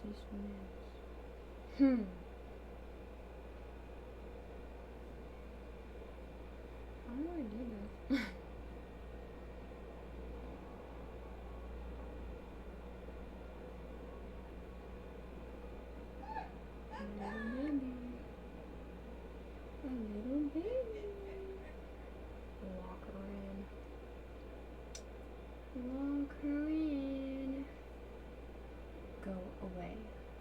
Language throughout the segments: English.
this mess? How do I do this? A little baby. Lock her in. Lock her in. Go away.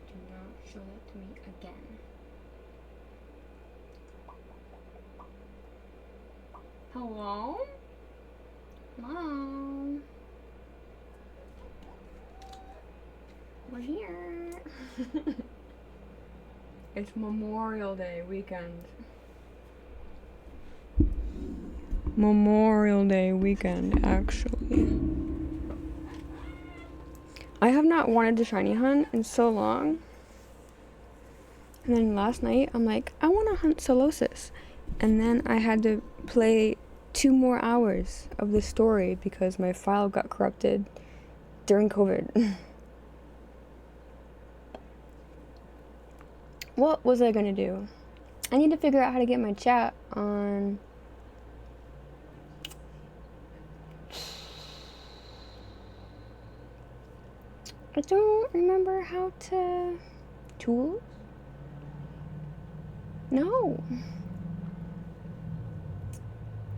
Do not show that to me again. Hello? Mom? We're here. It's Memorial Day weekend. Memorial Day weekend, actually. I have not wanted to shiny hunt in so long. And then last night, I'm like, I want to hunt Solosis. And then I had to play 2 more hours of the story because my file got corrupted during COVID. What was I gonna do? I need to figure out how to get my chat on... I don't remember how to... Tools? No.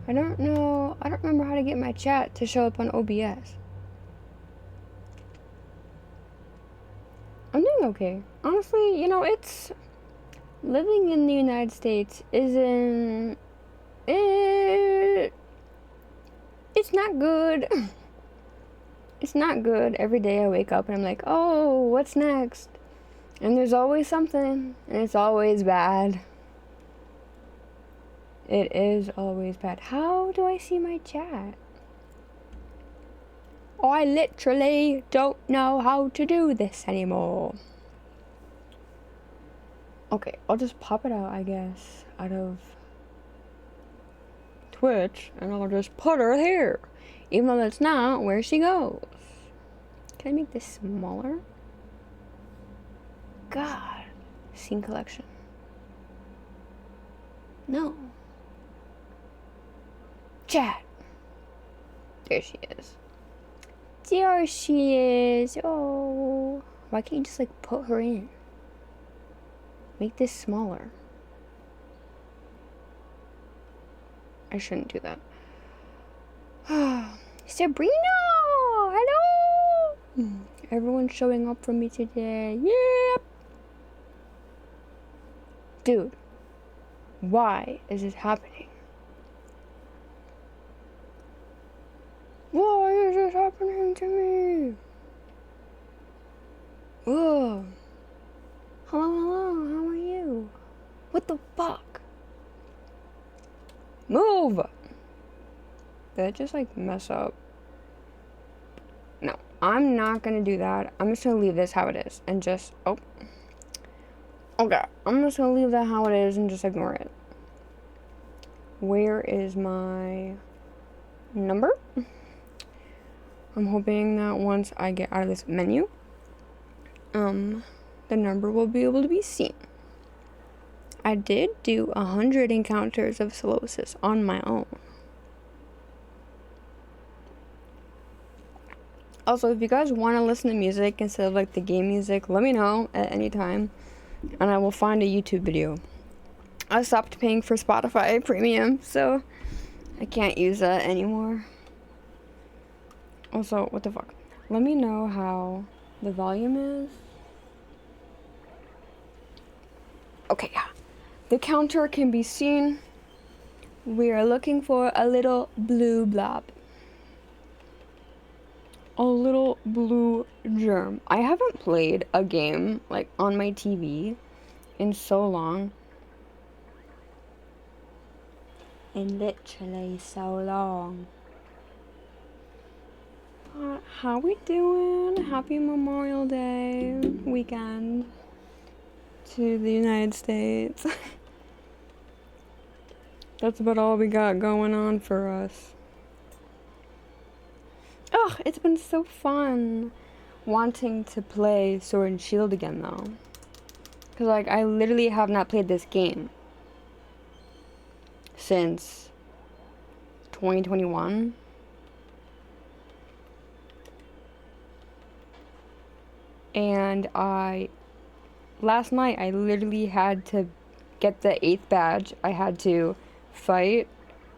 I don't know. I don't remember how to get my chat to show up on OBS. I'm doing okay. Honestly, it's... Living in the United States isn't... It's not good. It's not good. Every day I wake up and I'm like, oh, what's next? And there's always something, and it's always bad. It is always bad. How do I see my chat? I literally don't know how to do this anymore. Okay, I'll just pop it out, I guess, out of Twitch, and I'll just put her here. Even though that's not where she goes. Can I make this smaller? God. Scene collection. No. Chat. There she is. There she is. Oh. Why can't you just, put her in? Make this smaller. I shouldn't do that. Sabrina! Hello! Everyone's showing up for me today. Yep! Dude. Why is this happening? Why is this happening to me? Ugh. Hello, how are you? What the fuck? Move! Did I just, mess up? No, I'm not gonna do that. I'm just gonna leave this how it is and just, Okay, I'm just gonna leave that how it is and just ignore it. Where is my number? I'm hoping that once I get out of this menu, the number will be able to be seen. I did do 100 encounters of Solosis on my own. Also, if you guys want to listen to music instead of the game music, let me know at any time, and I will find a YouTube video. I stopped paying for Spotify Premium, so I can't use that anymore. Also, what the fuck? Let me know how the volume is. Okay, yeah. The counter can be seen. We are looking for a little blue blob. A little blue germ. I haven't played a game, on my TV in so long. In literally so long. But how we doing? Happy Memorial Day weekend to the United States. That's about all we got going on for us. Oh, it's been so fun. wanting to play Sword and Shield again, though. Because, like, I literally have not played this game since 2021. And last night, I literally had to get the 8th badge. I had to fight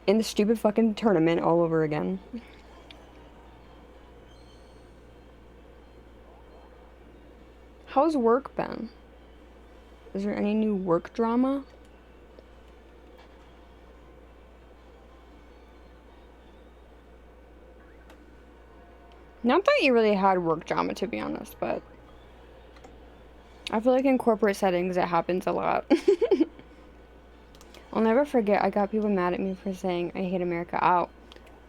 in the stupid fucking tournament all over again. How's work been? Is there any new work drama? Not that you really had work drama, to be honest, but I feel like in corporate settings it happens a lot. I'll never forget, I got people mad at me for saying I hate America. Ow.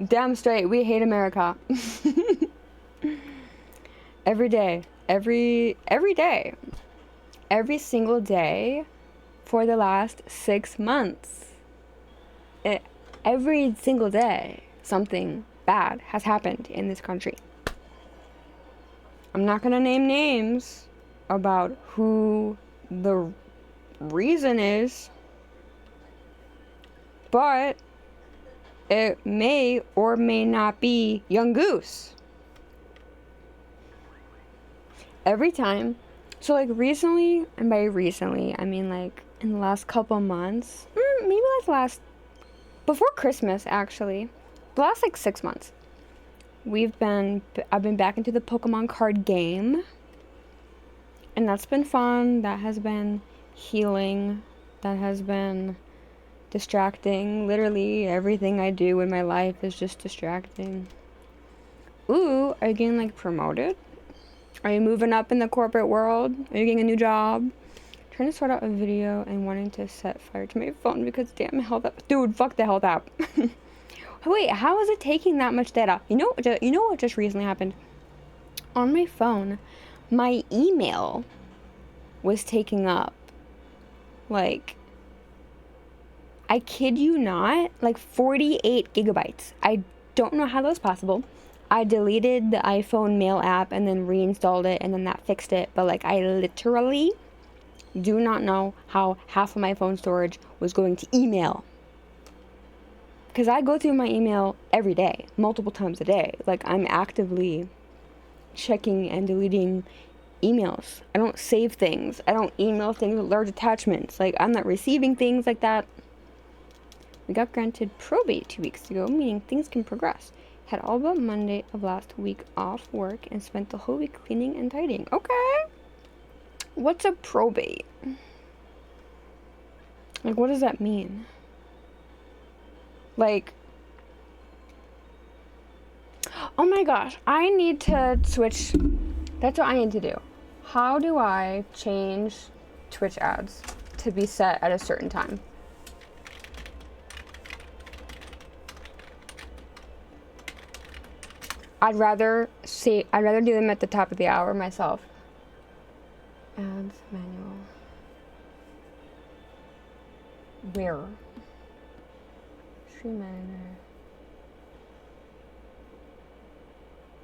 Damn straight, we hate America. Every day. Every day. Every single day for the last 6 months. Every single day, something bad has happened in this country. I'm not gonna name names about who the reason is, but it may or may not be Young Goose. Every time. So, like, recently, and by recently, I mean, like, in the last couple months, maybe, like, before Christmas, actually, the last, like, 6 months, I've been back into the Pokemon card game, and that's been fun. That has been healing. That has been distracting. Literally, everything I do in my life is just distracting. Ooh, are you getting, like, promoted? Are you moving up in the corporate world? Are you getting a new job? Trying to sort out a video and wanting to set fire to my phone because damn health app. Dude, fuck the health app. Wait, how is it taking that much data? You know what just recently happened? On my phone, my email was taking up, like, I kid you not, like 48 gigabytes. I don't know how that was possible. I deleted the iPhone mail app and then reinstalled it and then that fixed it. But, like, I literally do not know how half of my phone storage was going to email. Because I go through my email every day, multiple times a day. Like, I'm actively checking and deleting emails. I don't save things. I don't email things with large attachments. Like, I'm not receiving things like that. We got granted probate 2 weeks ago, meaning things can progress. Had all but Monday of last week off work and spent the whole week cleaning and tidying. Okay. What's a probate? Like, what does that mean? Like, oh my gosh, I need to switch. That's what I need to do. How do I change Twitch ads to be set at a certain time? I'd rather do them at the top of the hour myself. Ads manual. Where? Stream manager.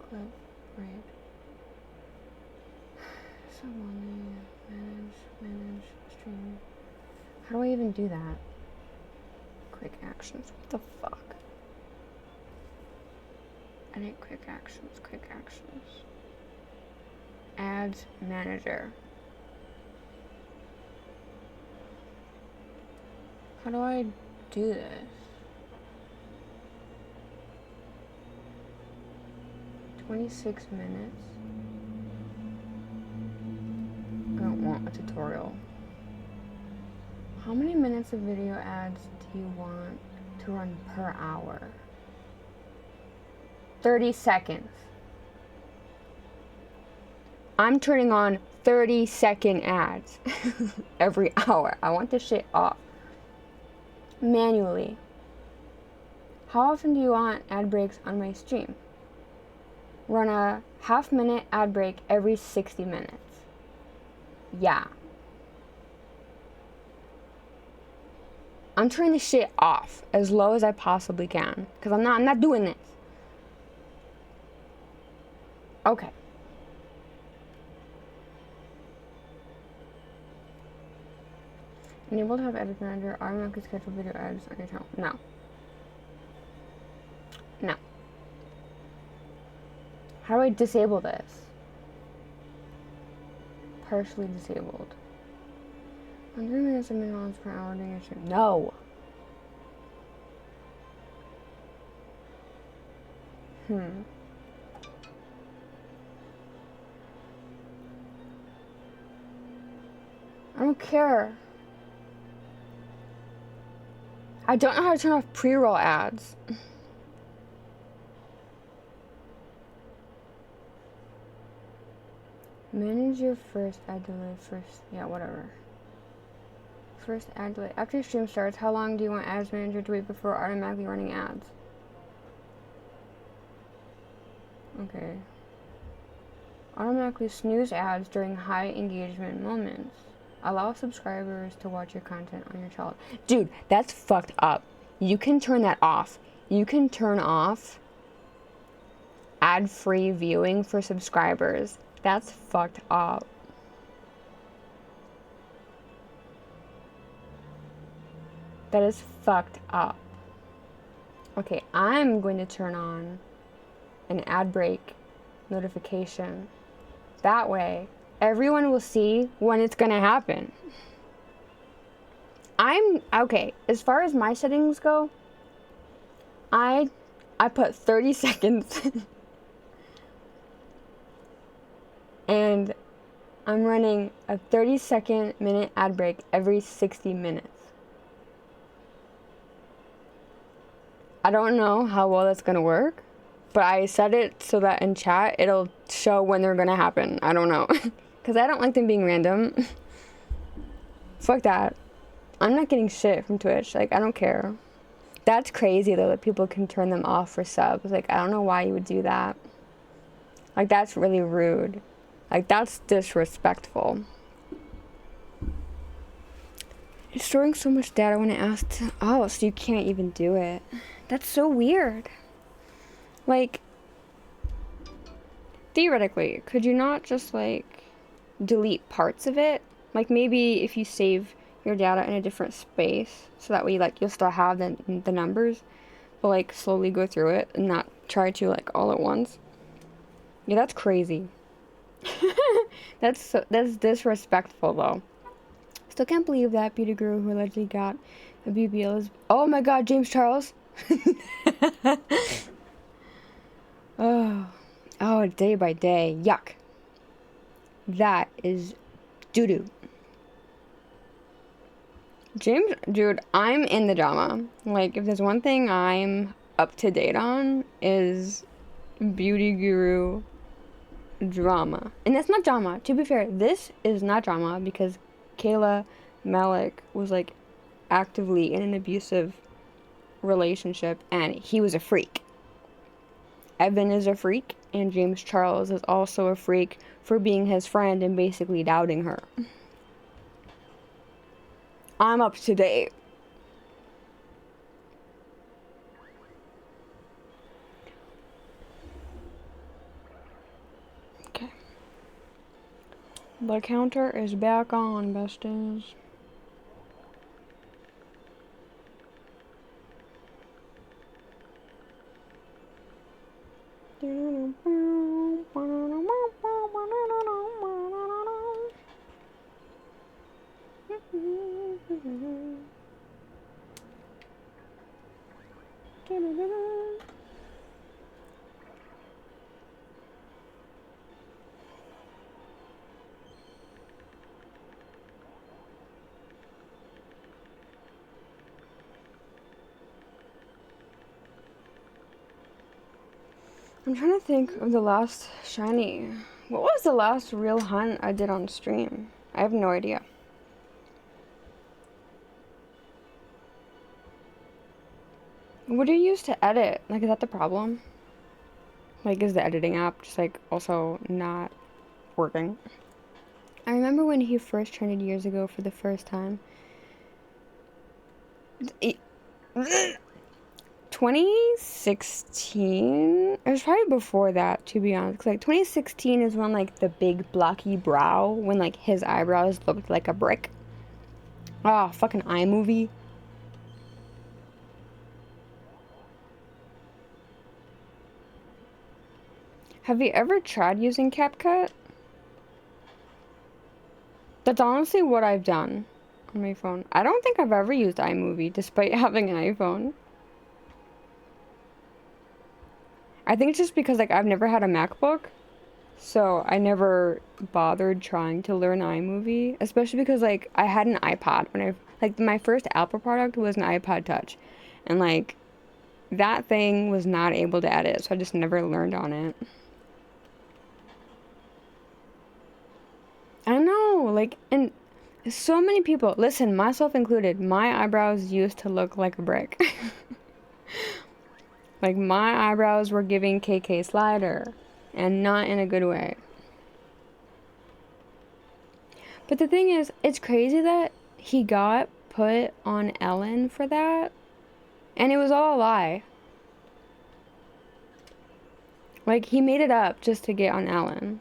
Clip, right. Someone manage stream. How do I even do that? Quick actions. What the fuck? Edit quick actions. Ads manager. How do I do this? 26 minutes. I don't want a tutorial. How many minutes of video ads do you want to run per hour? 30 seconds. I'm turning on 30-second ads every hour. I want this shit off. Manually. How often do you want ad breaks on my stream? Run a half-minute ad break every 60 minutes. Yeah. I'm turning this shit off as low as I possibly can. Because I'm not doing this. Okay. Enable to have edit manager automatically schedule video ads on your channel. No. No. How do I disable this? Partially disabled. 100 minutes of minutes per hour during your stream. No. I don't care. I don't know how to turn off pre-roll ads. Manage your first ad delay first. Yeah, whatever. First ad delay. After your stream starts, how long do you want Ads Manager to wait before automatically running ads? Okay. Automatically snooze ads during high engagement moments. Allow subscribers to watch your content on your channel. Dude, that's fucked up. You can turn that off. You can turn off ad-free viewing for subscribers. That's fucked up. That is fucked up. Okay, I'm going to turn on an ad break notification. That way, everyone will see when it's gonna happen. Okay, as far as my settings go, I put 30 seconds and I'm running a 30-minute ad break every 60 minutes. I don't know how well that's gonna work, but I set it so that in chat it'll show when they're gonna happen. I don't know. Because I don't like them being random. Fuck that. I'm not getting shit from Twitch. Like, I don't care. That's crazy, though, that people can turn them off for subs. Like, I don't know why you would do that. Like, that's really rude. Like, that's disrespectful. It's storing so much data when it asks. Oh, so you can't even do it. That's so weird. Like, theoretically, could you not just, like, delete parts of it? Like, maybe if you save your data in a different space, so that way, like, you'll still have the numbers, but, like, slowly go through it and not try to, like, all at once. Yeah, that's crazy. That's disrespectful, though. Still can't believe that beauty guru who allegedly got a BBL is... Oh my god, James Charles! Oh, day by day. Yuck. That is doo-doo. James, dude, I'm in the drama. Like, if there's one thing I'm up to date on, is beauty guru drama. And that's not drama. To be fair, this is not drama because Kayla Malik was, like, actively in an abusive relationship and he was a freak. Evan is a freak, and James Charles is also a freak for being his friend and basically doubting her. I'm up to date. Okay. The counter is back on, besties. I'm trying to think of the last shiny. What was the last real hunt I did on stream? I have no idea. What do you use to edit? Like, is that the problem? Like, is the editing app just, like, also not working? I remember when he first trended years ago for the first time. 2016? It was probably before that, to be honest. 'Cause, like, 2016 is when, like, the big blocky brow, when, like, his eyebrows looked like a brick. Ah, fucking iMovie. Have you ever tried using CapCut? That's honestly what I've done on my phone. I don't think I've ever used iMovie despite having an iPhone. I think it's just because like I've never had a MacBook, so I never bothered trying to learn iMovie, especially because like I had an iPod when I like my first Apple product was an iPod Touch. And like that thing was not able to edit, so I just never learned on it. I don't know, like, and so many people, listen, myself included, my eyebrows used to look like a brick. Like, my eyebrows were giving KK Slider, and not in a good way. But the thing is, it's crazy that he got put on Ellen for that, and it was all a lie. Like, he made it up just to get on Ellen.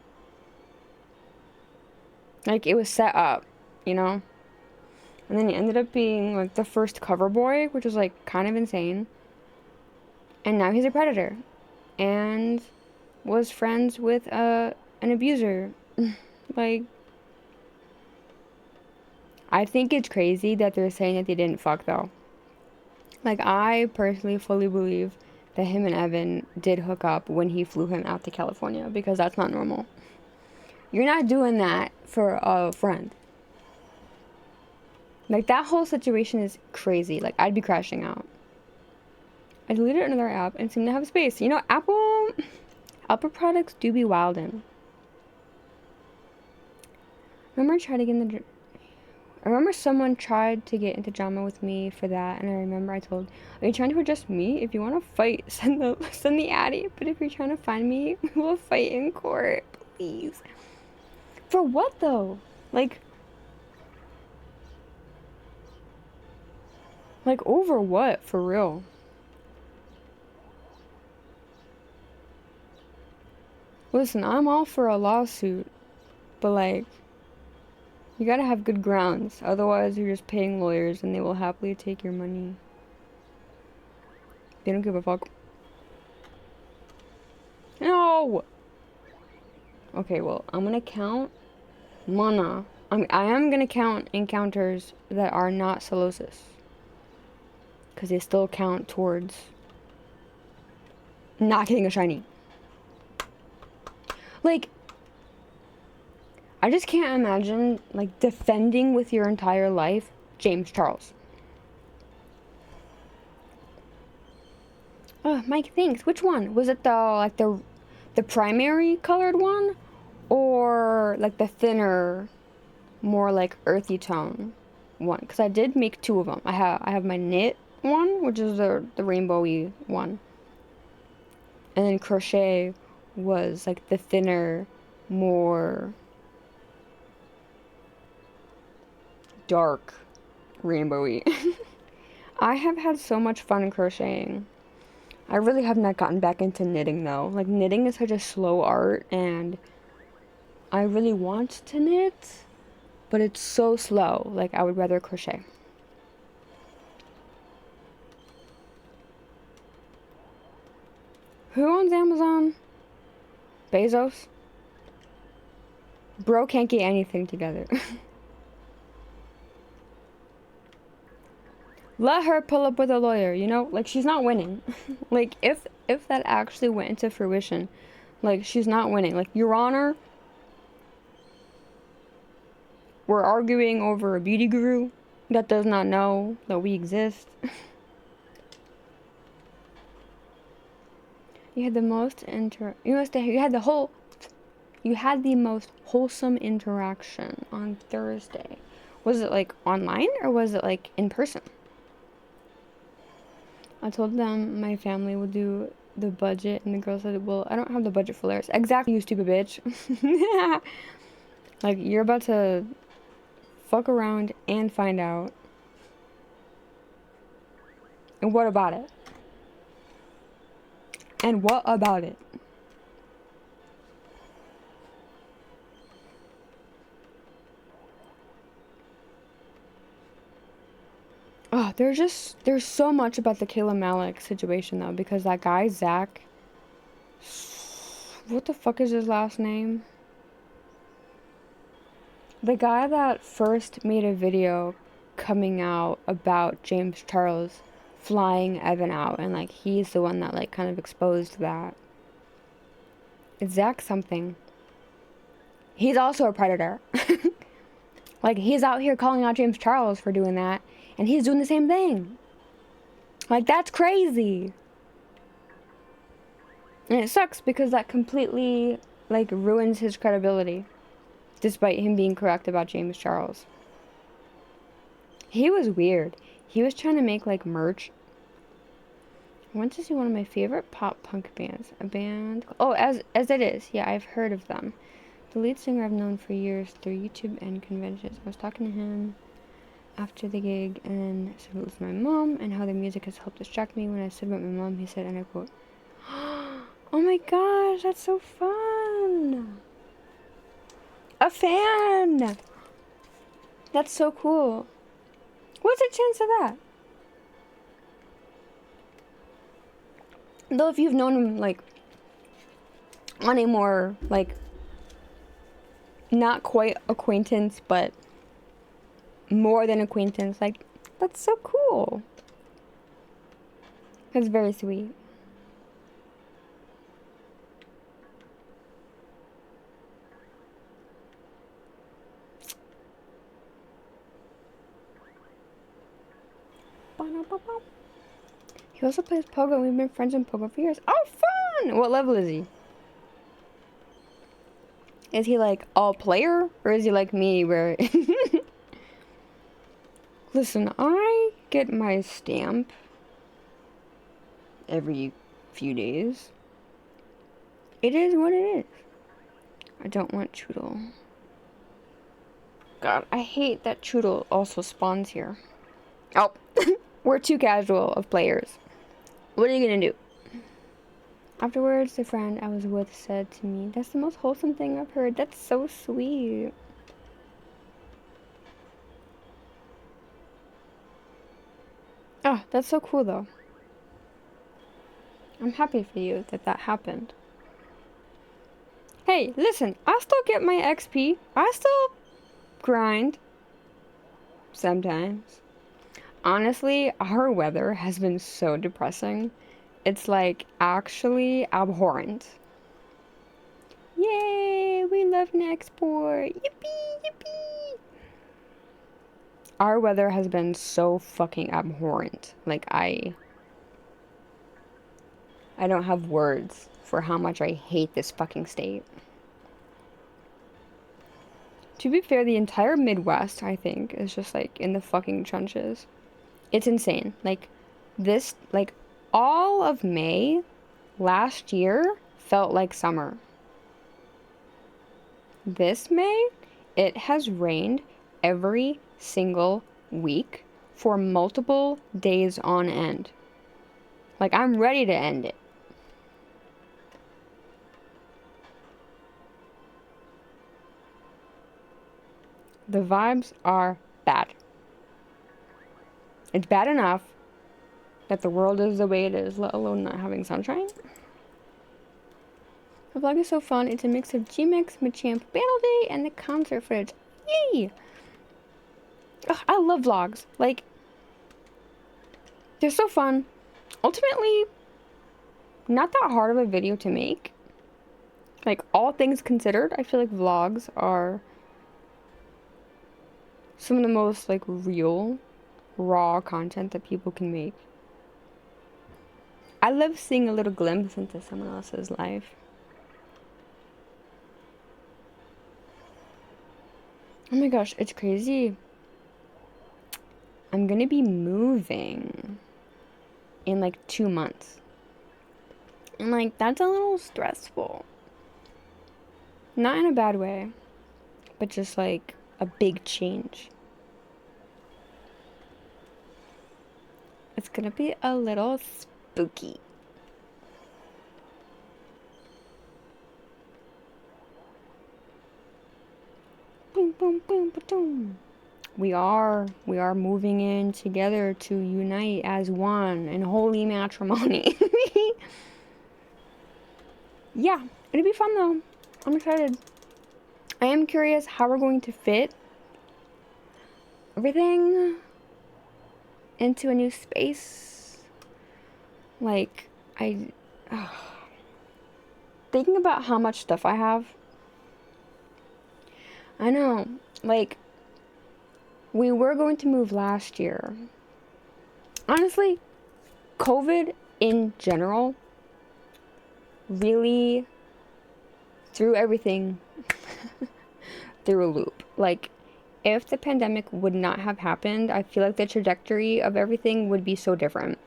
Like, it was set up, you know? And then he ended up being, like, the first cover boy, which was, like, kind of insane. And now he's a predator. And was friends with, an abuser. Like, I think it's crazy that they're saying that they didn't fuck, though. Like, I personally fully believe that him and Evan did hook up when he flew him out to California, because that's not normal. You're not doing that for a friend. Like, that whole situation is crazy. Like, I'd be crashing out. I deleted another app and seem to have space. You know, Apple products do be wildin'. I remember someone tried to get into drama with me for that, and I remember I told, "Are you trying to adjust me? If you want to fight, send the addy. But if you're trying to find me, we'll fight in court, please." For what though? Like over what? For real? Listen, I'm all for a lawsuit, but like, you gotta have good grounds. Otherwise, you're just paying lawyers, and they will happily take your money. They don't give a fuck. No! Okay, well, I'm gonna count mana. I am gonna count encounters that are not Solosis. Because they still count towards not getting a shiny. Like, I just can't imagine, like, defending with your entire life James Charles. Oh, Mike, thanks. Which one? Was it the primary colored one? Or, like, the thinner, more, like, earthy tone one? Because I did make two of them. I have my knit one, which is the rainbowy one. And then crochet was, like, the thinner, more dark rainbowy. I have had so much fun crocheting. I really have not gotten back into knitting though. Like, knitting is such a slow art, and I really want to knit, but it's so slow. Like, I would rather crochet. Who owns Amazon? Bezos? Bro can't get anything together. Let her pull up with a lawyer, you know? Like, she's not winning. Like, if that actually went into fruition, like, she's not winning. Like, Your Honor, we're arguing over a beauty guru that does not know that we exist. You had the most you had the most wholesome interaction on Thursday. Was it like online or was it like in person? I told them my family would do the budget, and the girl said, "Well, I don't have the budget for layers." Exactly, you stupid bitch. Like, you're about to fuck around and find out. And what about it? And what about it? there's so much about the Kayla Malik situation though, because that guy Zach, what the fuck is his last name? The guy that first made a video coming out about James Charles flying Evan out, and like he's the one that like kind of exposed that. It's Zach something. He's also a predator. Like he's out here calling out James Charles for doing that, and he's doing the same thing. Like that's crazy. And it sucks because that completely like ruins his credibility, despite him being correct about James Charles. He was weird. He was trying to make like merch. I went to see one of my favorite pop punk bands. A band, oh, as it is. Yeah, I've heard of them. The lead singer I've known for years through YouTube and conventions. I was talking to him after the gig and said it was my mom and how the music has helped distract me. When I said about my mom, he said, and I quote, "Oh my gosh, that's so fun! A fan! That's so cool. What's the chance of that? Though if you've known him, like, on a more, like, not quite acquaintance, but more than acquaintance, like, that's so cool. That's very sweet. He also plays pogo, and we've been friends in pogo for years. Oh, fun! What level is he? Is he like all player, or is he like me where... Listen, I get my stamp every few days. It is what it is. I don't want Choodle. God, I hate that Choodle also spawns here. Oh, we're too casual of players. What are you gonna do? Afterwards, the friend I was with said to me, "That's the most wholesome thing I've heard." That's so sweet. Oh, that's so cool though. I'm happy for you that that happened. Hey, listen, I still get my XP. I still grind. Sometimes. Honestly, our weather has been so depressing. It's like actually abhorrent. Yay, we love an export. Yippee, yippee. Our weather has been so fucking abhorrent. Like I don't have words for how much I hate this fucking state. To be fair, the entire Midwest, I think, is just like in the fucking trenches. It's insane. Like this, like all of May last year felt like summer. This May, it has rained every single week for multiple days on end. Like I'm ready to end it. The vibes are bad. It's bad enough that the world is the way it is, let alone not having sunshine. The vlog is so fun. It's a mix of G-Mix, Machamp Battle Day, and the concert footage. Yay! Ugh, I love vlogs. Like, they're so fun. Ultimately, not that hard of a video to make. Like, all things considered, I feel like vlogs are some of the most, like, real, raw content that people can make. I love seeing a little glimpse into someone else's life. Oh my gosh, it's crazy. I'm gonna be moving in like 2 months. And like, that's a little stressful. Not in a bad way, but just like a big change. It's gonna be a little spooky. Boom, boom, boom, boom. we are moving in together to unite as one in holy matrimony. Yeah, it'll be fun though. I'm excited. I am curious how we're going to fit everything into a new space. Like, thinking about how much stuff I have. I know, like, we were going to move last year. Honestly, COVID in general really threw everything through a loop. Like, if the pandemic would not have happened, I feel like the trajectory of everything would be so different.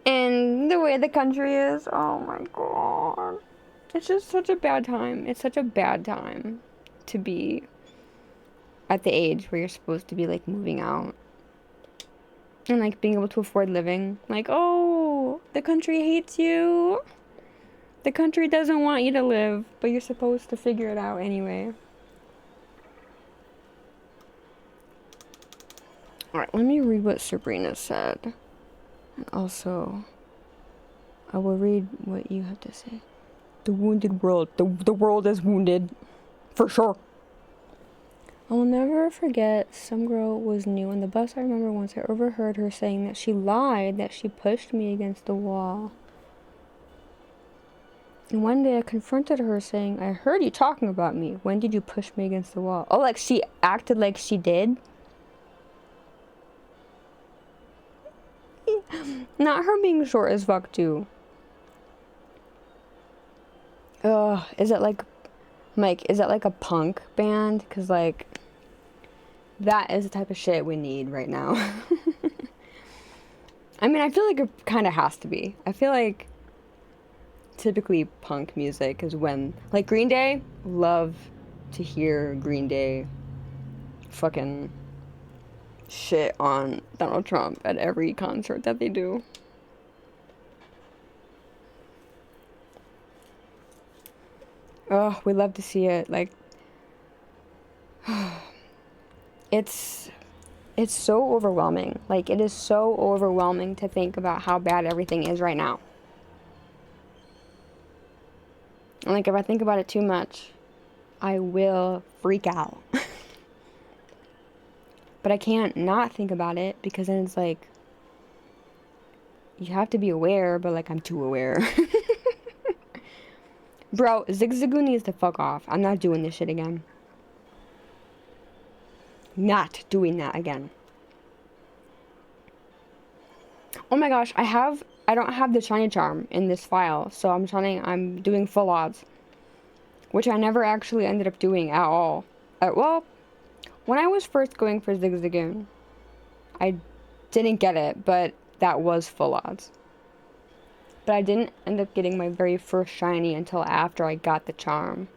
And the way the country is, oh my god. It's just such a bad time. It's such a bad time to be at the age where you're supposed to be, like, moving out. And, like, being able to afford living. Like, oh, the country hates you. The country doesn't want you to live, but you're supposed to figure it out anyway. Alright, let me read what Sabrina said. And also, I will read what you have to say. The wounded world. The world is wounded. For sure. I will never forget, some girl was new on the bus. I remember once I overheard her saying that she lied, that she pushed me against the wall. And one day I confronted her saying, I heard you talking about me. When did you push me against the wall? Oh, like she acted like she did? Not her being short as fuck too. Ugh, is it like, Mike, is that like a punk band? Cause like, that is the type of shit we need right now. I mean, I feel like it kind of has to be. I feel like typically punk music is when, like, Green Day, love to hear Green Day fucking shit on Donald Trump at every concert that they do. Oh, we love to see it. Like, it's so overwhelming. Like, it is so overwhelming to think about how bad everything is right now. And, like, if I think about it too much, I will freak out. But I can't not think about it, because then it's like, you have to be aware, but, like, I'm too aware. Bro, Zigzagoo needs to fuck off. I'm not doing this shit again. Not doing that again. Oh my gosh, I don't have the shiny charm in this file, so I'm doing full odds, which I never actually ended up doing at all. Well, when I was first going for Zigzagoon, I didn't get it, but that was full odds. But I didn't end up getting my very first shiny until after I got the charm.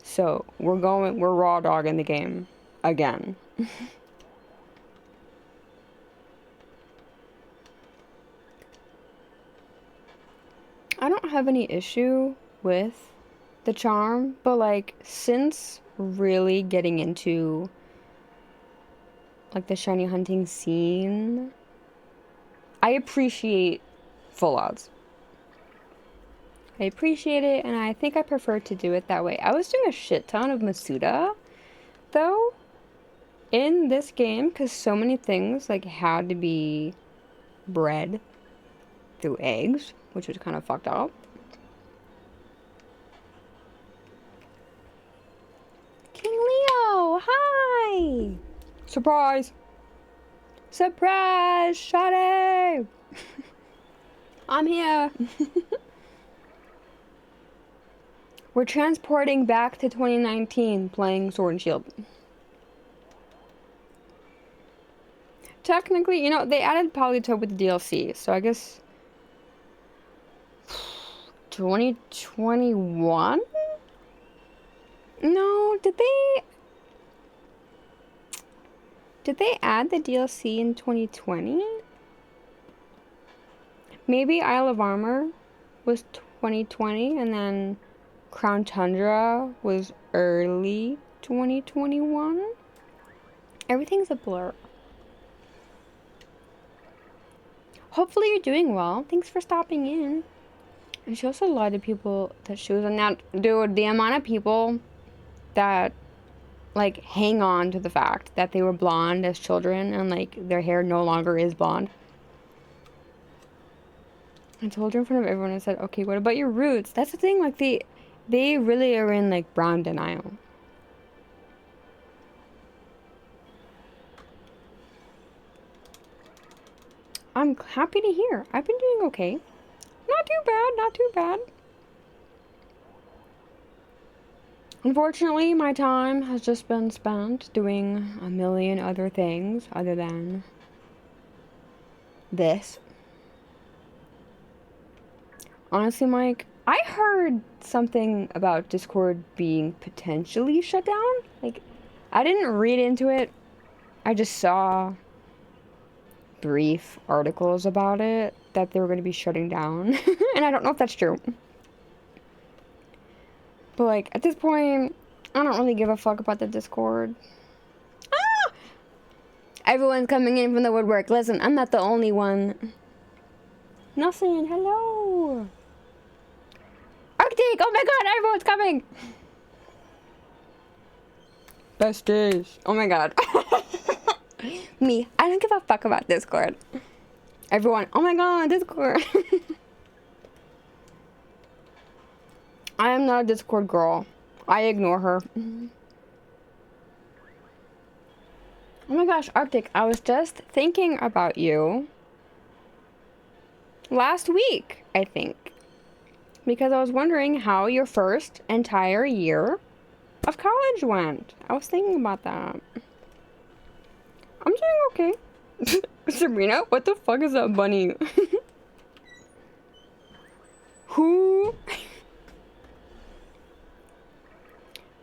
So, we're raw dog in the game. Again. I don't have any issue with the charm, but, like, since really getting into, like, the shiny hunting scene, I appreciate full odds. I appreciate it, and I think I prefer to do it that way. I was doing a shit ton of Masuda, though, in this game, because so many things, like, had to be bred through eggs, which was kind of fucked up. King Leo, hi! Surprise! Surprise, Shadi! I'm here. We're transporting back to 2019 playing Sword and Shield. Technically, you know, they added Polytope with the DLC, so I guess 2021? No, did they add the DLC in 2020? Maybe Isle of Armor was 2020, and then Crown Tundra was early 2021? Everything's a blur. Hopefully you're doing well. Thanks for stopping in. And she also lied to people that she was on. Now, dude, the amount of people that, like, hang on to the fact that they were blonde as children and, like, their hair no longer is blonde. I told her in front of everyone, I said, okay, what about your roots? That's the thing, like, they really are in, like, brown denial. I'm happy to hear. I've been doing okay. Not too bad, not too bad. Unfortunately, my time has just been spent doing a million other things other than this. Honestly, Mike, I heard something about Discord being potentially shut down. Like, I didn't read into it. I just saw brief articles about it that they were going to be shutting down. And I don't know if that's true. But, like, at this point, I don't really give a fuck about the Discord. Ah! Everyone's coming in from the woodwork. Listen, I'm not the only one. Nothing. Hello. Arctic! Oh my god, everyone's coming! Best days. Oh my god. Me, I don't give a fuck about Discord. Everyone, oh my god, Discord. I am not a Discord girl. I ignore her. Oh my gosh, Arctic, I was just thinking about you last week, I think. Because I was wondering how your first entire year of college went. I was thinking about that. I'm doing okay. Sabrina, what the fuck is that bunny? Who?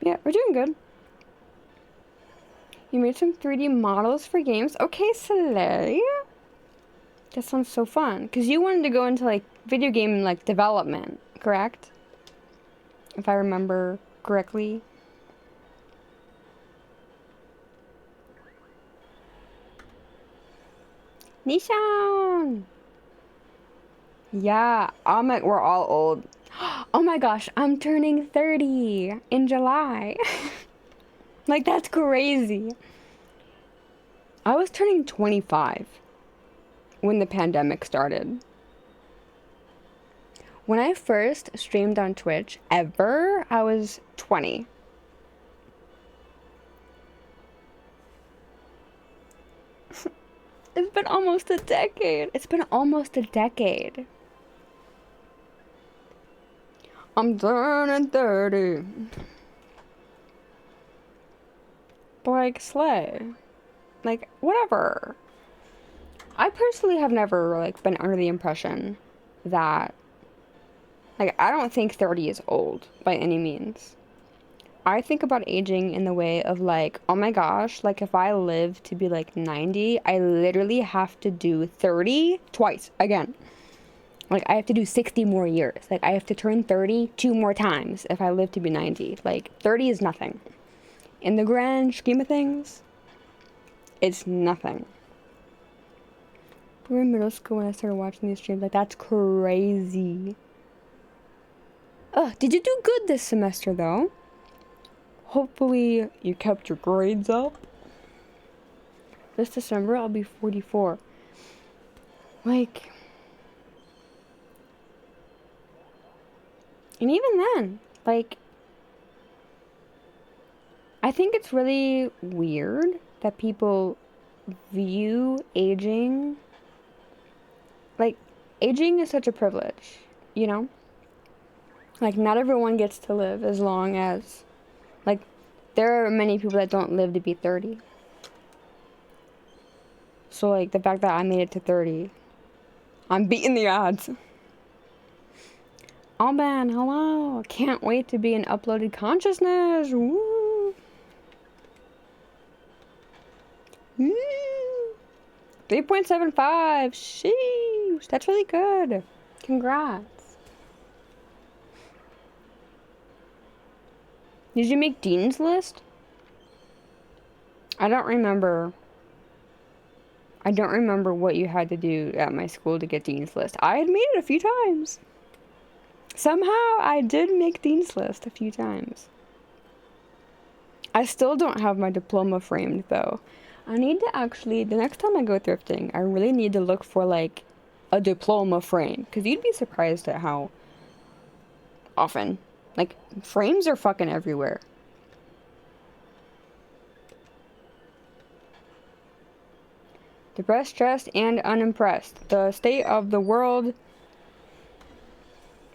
Yeah, we're doing good. You made some 3D models for games. Okay, Slay. That sounds so fun. Because you wanted to go into, like, video game, like, development, correct? If I remember correctly. Nishan! Yeah, we're all old. Oh my gosh, I'm turning 30 in July. Like, that's crazy. I was turning 25 when the pandemic started. When I first streamed on Twitch ever, I was 20. It's been almost a decade. It's been almost a decade. I'm turning 30. But, like, slay. Like, whatever. I personally have never, like, been under the impression that, like, I don't think 30 is old by any means. I think about aging in the way of, like, oh my gosh, like, if I live to be, like, 90, I literally have to do 30 twice again. Like, I have to do 60 more years. Like, I have to turn 30 2 more times if I live to be 90. Like, 30 is nothing. In the grand scheme of things, it's nothing. We were in middle school when I started watching these streams. Like, that's crazy. Did you do good this semester, though? Hopefully you kept your grades up. This December, I'll be 44. Like... And even then, like... I think it's really weird that people view aging... Like, aging is such a privilege, you know? Like, not everyone gets to live as long as... Like, there are many people that don't live to be 30. So, like, the fact that I made it to 30, I'm beating the odds. Oh man, hello. Can't wait to be in uploaded consciousness. Woo. Woo. 3.75. Sheesh. That's really good. Congrats. Did you make Dean's List? I don't remember. I don't remember what you had to do at my school to get Dean's List. I had made it a few times. Somehow I did make Dean's List a few times. I still don't have my diploma framed though. I need to actually, the next time I go thrifting, I really need to look for like a diploma frame. Because you'd be surprised at how often. Like, frames are fucking everywhere. Depressed, stressed, and unimpressed. The state of the world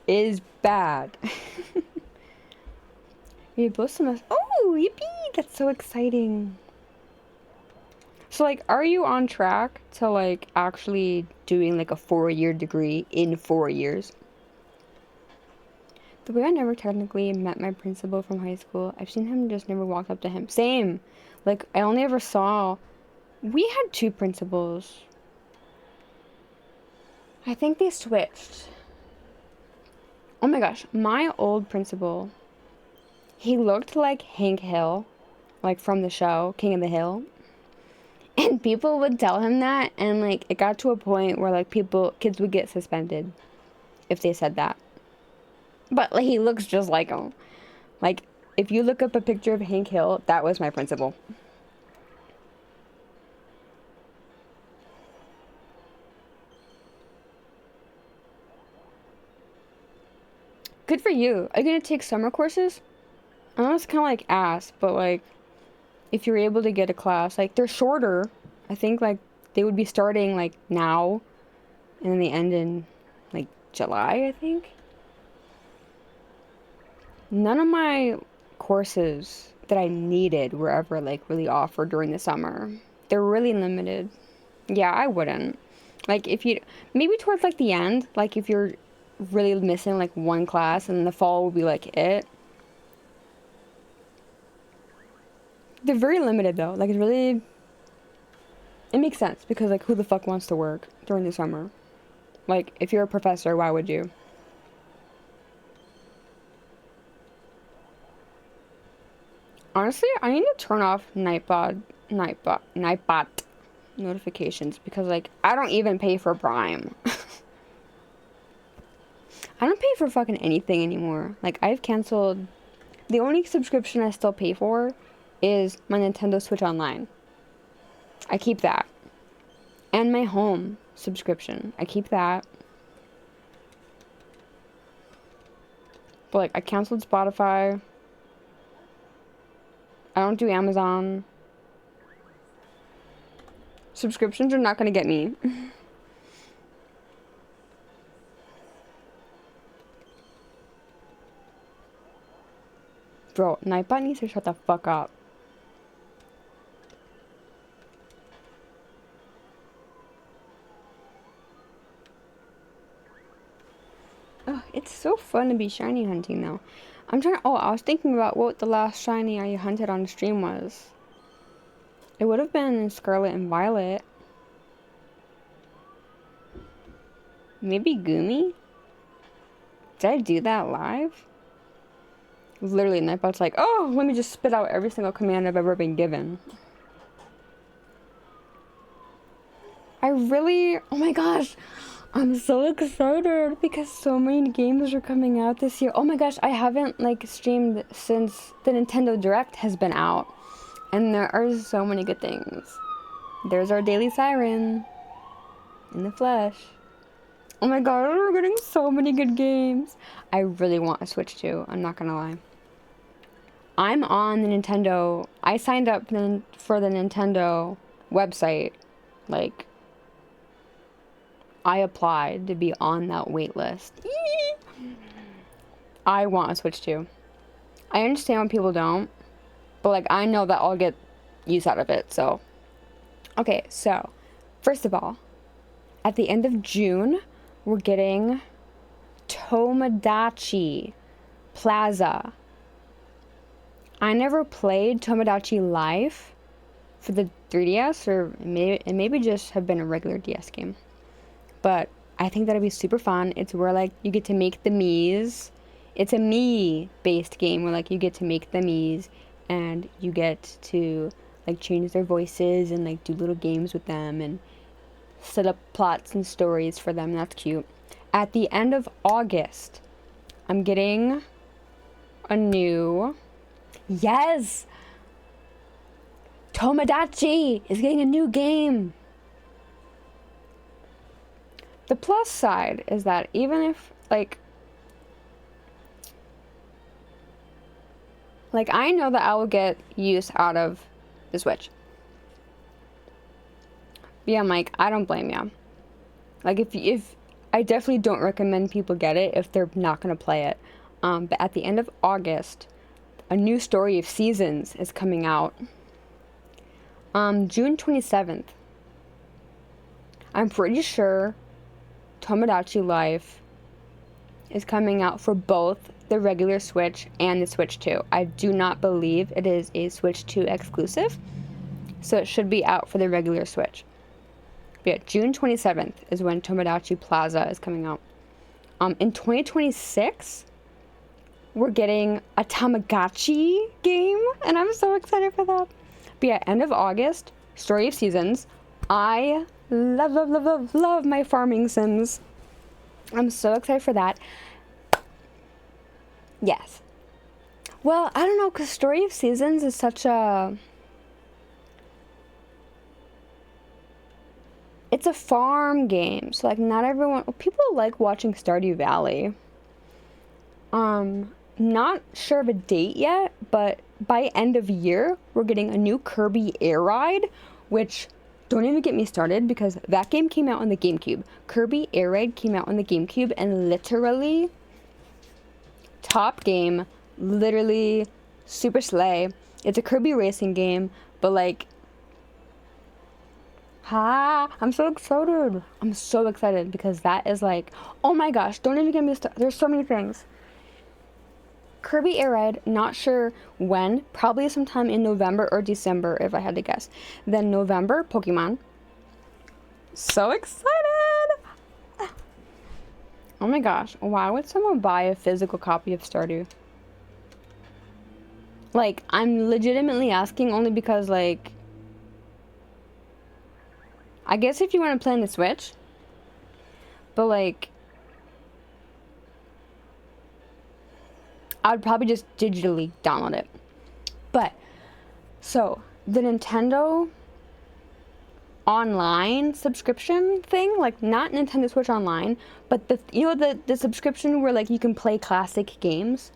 is bad. You both semester. Oh, yippee! That's so exciting. So, like, are you on track to, like, actually doing, like, a 4-year degree in 4 years? The way I never technically met my principal from high school, I've seen him, just never walked up to him. Same. Like, I only ever saw... We had 2 principals. I think they switched. Oh my gosh, my old principal, he looked like Hank Hill, like from the show, King of the Hill. And people would tell him that, and like it got to a point where like kids would get suspended if they said that. But like he looks just like him. Like if you look up a picture of Hank Hill, that was my principal. Good for you. Are you gonna take summer courses? I know it's kind of like ass, but like if you're able to get a class, like they're shorter. I think like they would be starting like now and then they end in like July, I think. None of my courses that I needed were ever like really offered during the summer. They're really limited. Yeah, I wouldn't. Like if you maybe towards like the end, like if you're really missing like one class and the fall will be like it. They're very limited though. Like it's really, it makes sense because like who the fuck wants to work during the summer? Like if you're a professor, why would you? Honestly, I need to turn off Nightbot notifications because like I don't even pay for Prime. I don't pay for fucking anything anymore. Like I've canceled. The only subscription I still pay for is my Nintendo Switch Online. I keep that. And my home subscription. I keep that. But like I canceled Spotify. I don't do Amazon. Subscriptions are not gonna get me. Bro, Nightbot needs to shut the fuck up. Oh, it's so fun to be shiny hunting though. I was thinking about what the last shiny I hunted on stream was. It would have been Scarlet and Violet. Maybe Goomy? Did I do that live? Literally, Nightbot's like, oh, let me just spit out every single command I've ever been given. Oh my gosh, I'm so excited because so many games are coming out this year. Oh my gosh, I haven't like streamed since the Nintendo Direct has been out. And there are so many good things. There's our Daily Siren in the flesh. Oh my god, we're getting so many good games. I really want a Switch too, I'm not gonna lie. I'm on the Nintendo. I signed up for the Nintendo website. Like, I applied to be on that wait list. I want a Switch too. I understand when people don't, but like I know that I'll get use out of it, so. Okay, so, first of all, at the end of June, we're getting Tomodachi Plaza. I never played Tomodachi Life for the 3DS, or it maybe just have been a regular DS game. But I think that'd be super fun. It's where like you get to make the Miis. It's a Mii based game where like you get to make the Miis and you get to like change their voices and like do little games with them and set up plots and stories for them. That's cute. At the end of August, I'm getting a new... Yes! Tomodachi is getting a new game. The plus side is that even if, like I know that I will get use out of the Switch. But yeah, Mike, I don't blame you. Like, if I definitely don't recommend people get it if they're not going to play it. But at the end of August, a new Story of Seasons is coming out. June 27th. I'm pretty sure Tomodachi Life is coming out for both the regular Switch and the Switch 2. I do not believe it is a Switch 2 exclusive, so it should be out for the regular Switch. But yeah, June 27th is when Tomodachi Plaza is coming out. In 2026, we're getting a Tamagotchi game, and I'm so excited for that. But yeah, end of August, Story of Seasons. I love my farming sims. I'm so excited for that. Yes. Well, I don't know, because Story of Seasons is such a... It's a farm game, so like not everyone... People like watching Stardew Valley. Not sure of a date yet, but by end of year, we're getting a new Kirby Air Ride, which... Don't even get me started, because that game came out on the GameCube. Kirby Air Ride came out on the GameCube, and literally, top game, literally, super slay. It's a Kirby racing game, but like, I'm so excited. I'm so excited, because that is like, oh my gosh, don't even get me started. There's so many things. Kirby Air Ride, not sure when, probably sometime in November or December, if I had to guess. Then November, Pokemon. So excited! Oh my gosh, why would someone buy a physical copy of Stardew? Like, I'm legitimately asking only because, like, I guess if you want to play on the Switch, but like, I'd probably just digitally download it. But, so, the Nintendo Online subscription thing, like, not Nintendo Switch Online, but the subscription where, like, you can play classic games,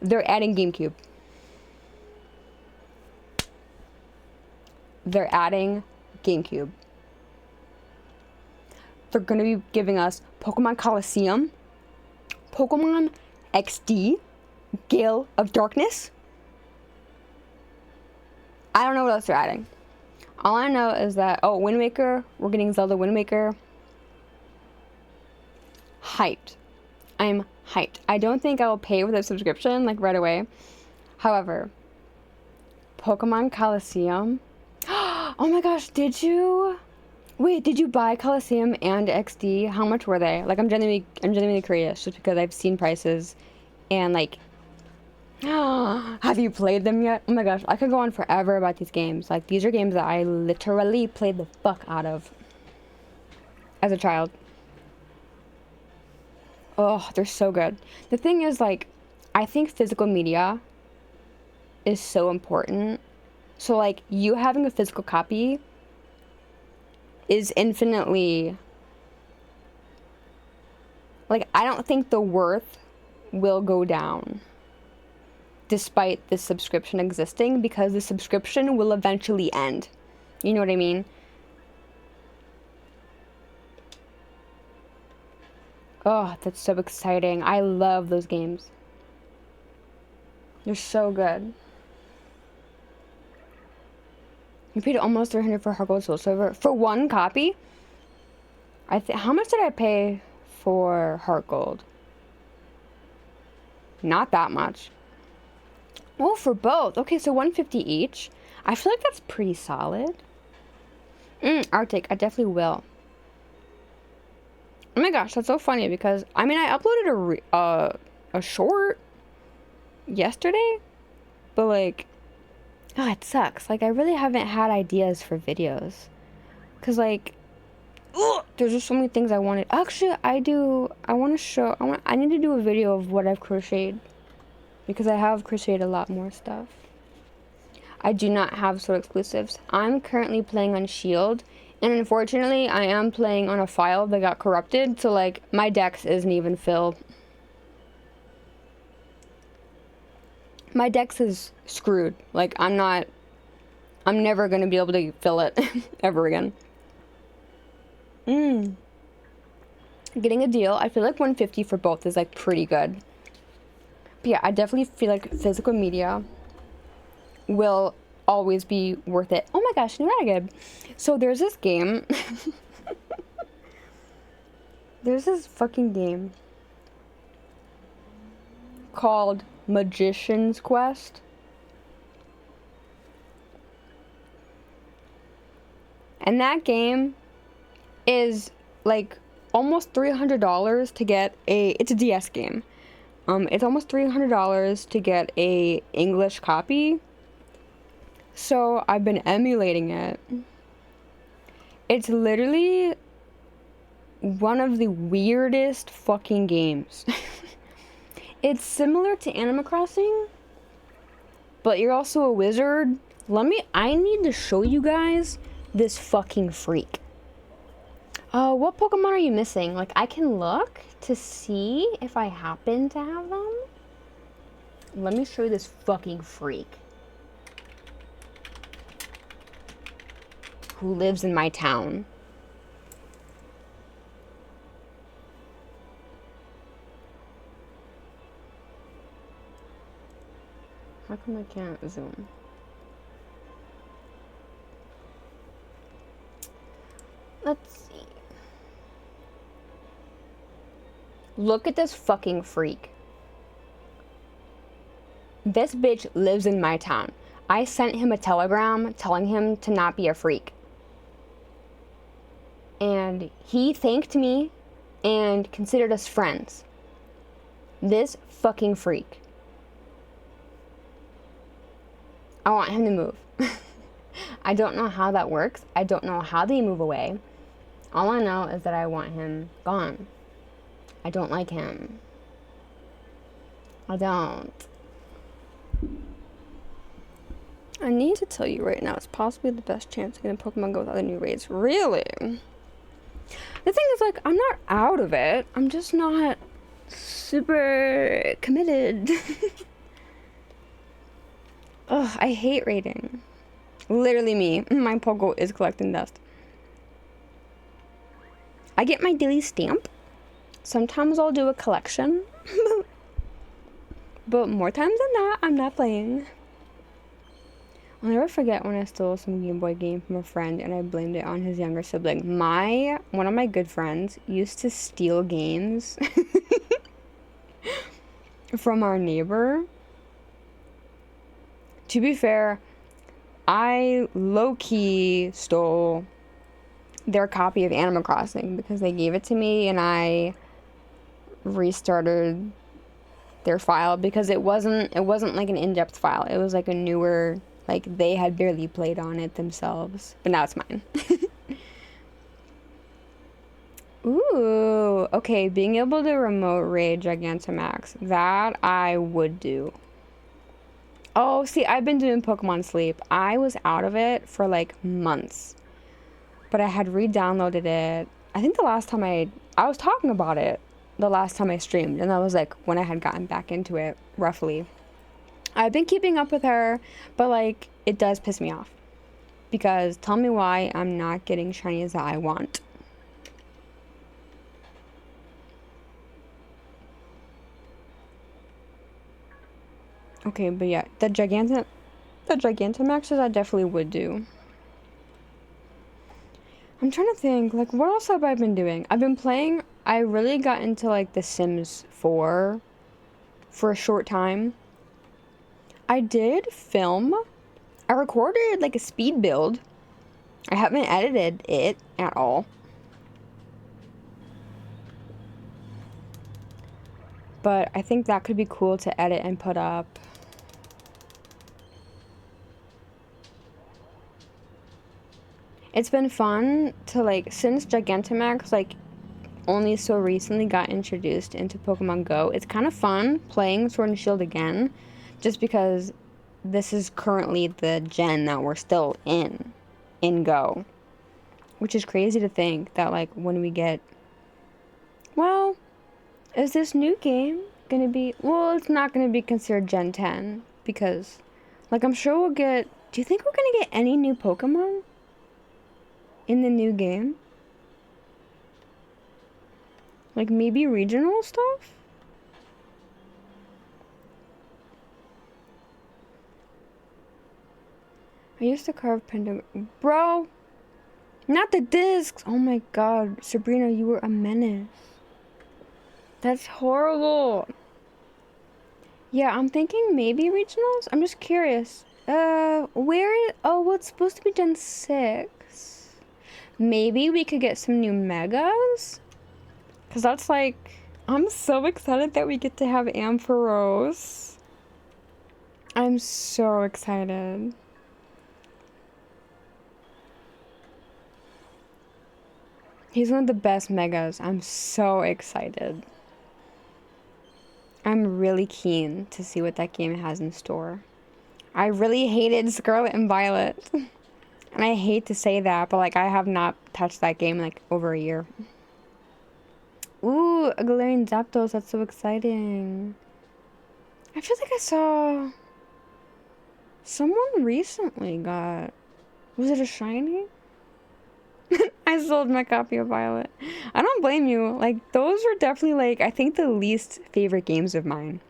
they're adding GameCube. They're adding GameCube. They're gonna be giving us Pokemon Coliseum, Pokemon XD, Gale of Darkness. I don't know what else they're adding. All I know is that, Wind Waker, we're getting Zelda Wind Waker. Hyped. I'm hyped. I don't think I will pay with a subscription, like, right away. However, Pokemon Coliseum. Oh my gosh, did you buy Coliseum and XD? How much were they? Like, I'm genuinely curious, just because I've seen prices, and, like, have you played them yet? Oh my gosh, I could go on forever about these games. Like, these are games that I literally played the fuck out of as a child. Oh, they're so good. The thing is, like, I think physical media is so important. So, like, you having a physical copy is infinitely... Like, I don't think the worth will go down despite the subscription existing, because the subscription will eventually end. You know what I mean? Oh, that's so exciting. I love those games. They're so good. You paid almost $300 for Heart Gold Soul Silver for one copy? How much did I pay for Heart Gold? Not that much. Oh, for both. Okay, so $150 each. I feel like that's pretty solid. Arctic, I definitely will. Oh my gosh, that's so funny, because I mean, I uploaded a short yesterday, but like, Oh, it sucks. Like, I really haven't had ideas for videos. Because, like, ugh, there's just so many things I wanted. Actually, I need to do a video of what I've crocheted. Because I have crocheted a lot more stuff. I do not have solo exclusives. I'm currently playing on Shield. And unfortunately, I am playing on a file that got corrupted. So, like, my dex isn't even filled. My dex is screwed. Like, I'm never going to be able to fill it ever again. Getting a deal. I feel like 150 for both is, like, pretty good. But yeah, I definitely feel like physical media will always be worth it. Oh my gosh, Nuragib. So there's this game. There's this fucking game called Magician's Quest. And that game is like almost $300 to get it's a DS game. It's almost $300 to get a English copy. So I've been emulating it. It's literally one of the weirdest fucking games. It's similar to Animal Crossing, but you're also a wizard. I need to show you guys this fucking freak. What Pokemon are you missing? Like, I can look to see if I happen to have them. Let me show you this fucking freak who lives in my town. How come I can't zoom? Let's see. Look at this fucking freak. This bitch lives in my town. I sent him a telegram telling him to not be a freak. And he thanked me and considered us friends. This fucking freak. I want him to move. I don't know how that works. I don't know how they move away. All I know is that I want him gone. I don't like him. I don't. I need to tell you right now, it's possibly the best chance of getting Pokemon Go without the new raids. Really? The thing is, like, I'm not out of it. I'm just not super committed. Ugh, I hate raiding. Literally me. My Pogo is collecting dust. I get my daily stamp. Sometimes I'll do a collection. But more times than not, I'm not playing. I'll never forget when I stole some Game Boy game from a friend and I blamed it on his younger sibling. One of my good friends used to steal games from our neighbor. To be fair, I low-key stole their copy of Animal Crossing because they gave it to me and I restarted their file because it wasn't like an in-depth file. It was like a newer, like they had barely played on it themselves. But now it's mine. Ooh, okay, being able to remote raid Gigantamax, that I would do. Oh, see, I've been doing Pokemon Sleep. I was out of it for like months. But I had re-downloaded it. I think the last time I was talking about it the last time I streamed, and that was like when I had gotten back into it, roughly. I've been keeping up with her, but like, it does piss me off. Because tell me why I'm not getting shinies that I want. Okay, but yeah, the Gigantamaxes I definitely would do. I'm trying to think, like, what else have I been doing? I really got into, like, The Sims 4 for a short time. I did film. I recorded, like, a speed build. I haven't edited it at all. But I think that could be cool to edit and put up. It's been fun to, like, since Gigantamax, like, only so recently got introduced into Pokemon Go. It's kind of fun playing Sword and Shield again, just because this is currently the gen that we're still in Go. Which is crazy to think that, like, when we get... Well, is this new game gonna be... Well, it's not gonna be considered Gen 10, because, like, I'm sure we'll get... Do you think we're gonna get any new Pokemon in the new game? Like, maybe regional stuff? I used to carve pentagram... Bro! Not the discs! Oh my god. Sabrina, you were a menace. That's horrible. Yeah, I'm thinking maybe regionals? I'm just curious. Where... Oh, well, it's supposed to be Gen 6. Maybe we could get some new Megas? Because that's like... I'm so excited that we get to have Ampharos. I'm so excited. He's one of the best Megas. I'm so excited. I'm really keen to see what that game has in store. I really hated Scarlet and Violet. And I hate to say that, but like I have not touched that game in like over a year. Ooh, a Galarian Zapdos. That's so exciting. I feel like I saw... Someone recently got... Was it a shiny? I sold my copy of Violet. I don't blame you. Like, those were definitely, like, I think the least favorite games of mine.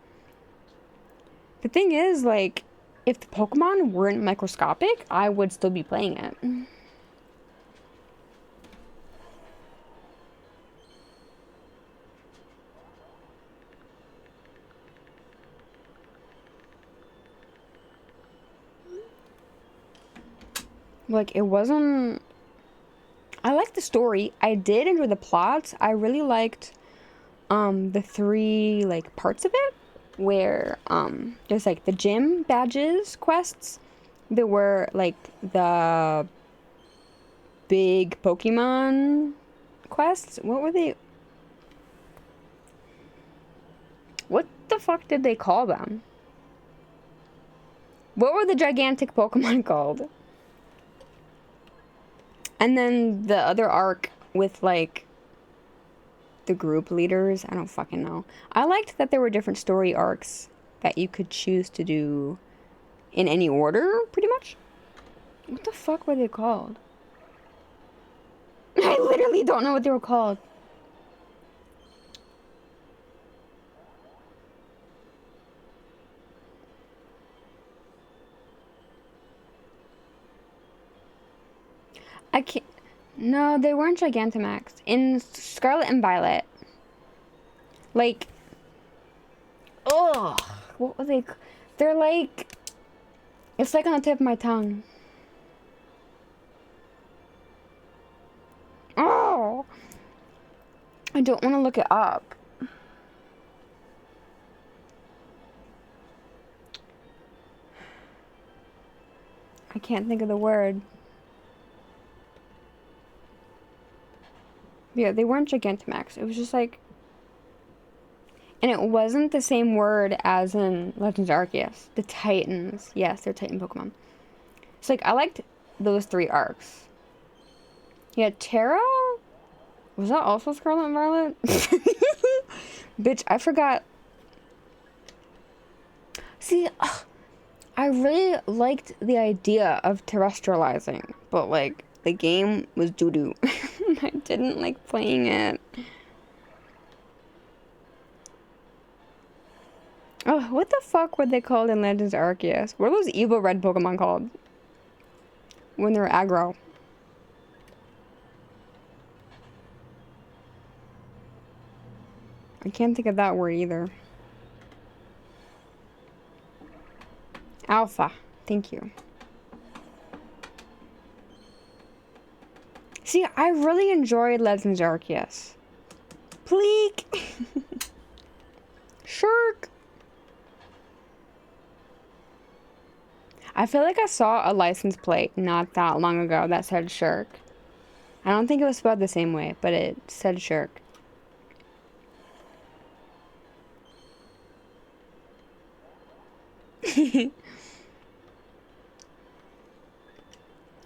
The thing is, like, if the Pokemon weren't microscopic, I would still be playing it. Like, it wasn't... I liked the story. I did enjoy the plot. I really liked the three like parts of it where there's like the gym badges quests. There were like the big Pokemon quests. What were they? What the fuck did they call them? What were the gigantic Pokemon called? And then the other arc with, like, the group leaders. I don't fucking know. I liked that there were different story arcs that you could choose to do in any order, pretty much. What the fuck were they called? I literally don't know what they were called. I can't... No, they weren't Gigantamax. In Scarlet and Violet. Like... Ugh! What were they... They're like... It's like on the tip of my tongue. Oh! I don't want to look it up. I can't think of the word. Yeah, they weren't Gigantamax. It was just like... And it wasn't the same word as in Legends Arceus. The Titans. Yes, they're Titan Pokemon. It's like, I liked those three arcs. Yeah, Terra? Was that also Scarlet and Violet? Bitch, I forgot. See, I really liked the idea of terrestrializing. But, like, the game was doo-doo. I didn't like playing it. Oh, what the fuck were they called in Legends Arceus? What were those evil red Pokemon called? When they're aggro. I can't think of that word either. Alpha. Thank you. See, I really enjoyed Legends Arceus. Pleek! Shirk! I feel like I saw a license plate not that long ago that said Shirk. I don't think it was spelled the same way, but it said Shirk.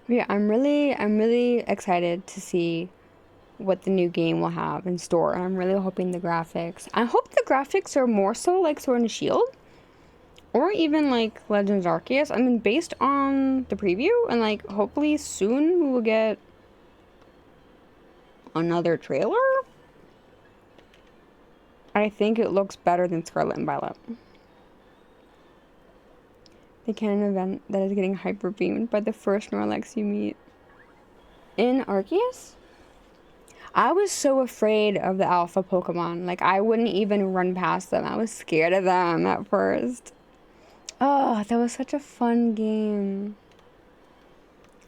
Yeah, I'm really excited to see what the new game will have in store. And I'm really hoping I hope the graphics are more so like Sword and Shield. Or even like Legends Arceus. I mean, based on the preview, and like hopefully soon we will get another trailer. I think it looks better than Scarlet and Violet. The canon event that is getting hyper beamed by the first Snorlax you meet. In Arceus? I was so afraid of the alpha Pokemon. Like, I wouldn't even run past them. I was scared of them at first. Oh, that was such a fun game.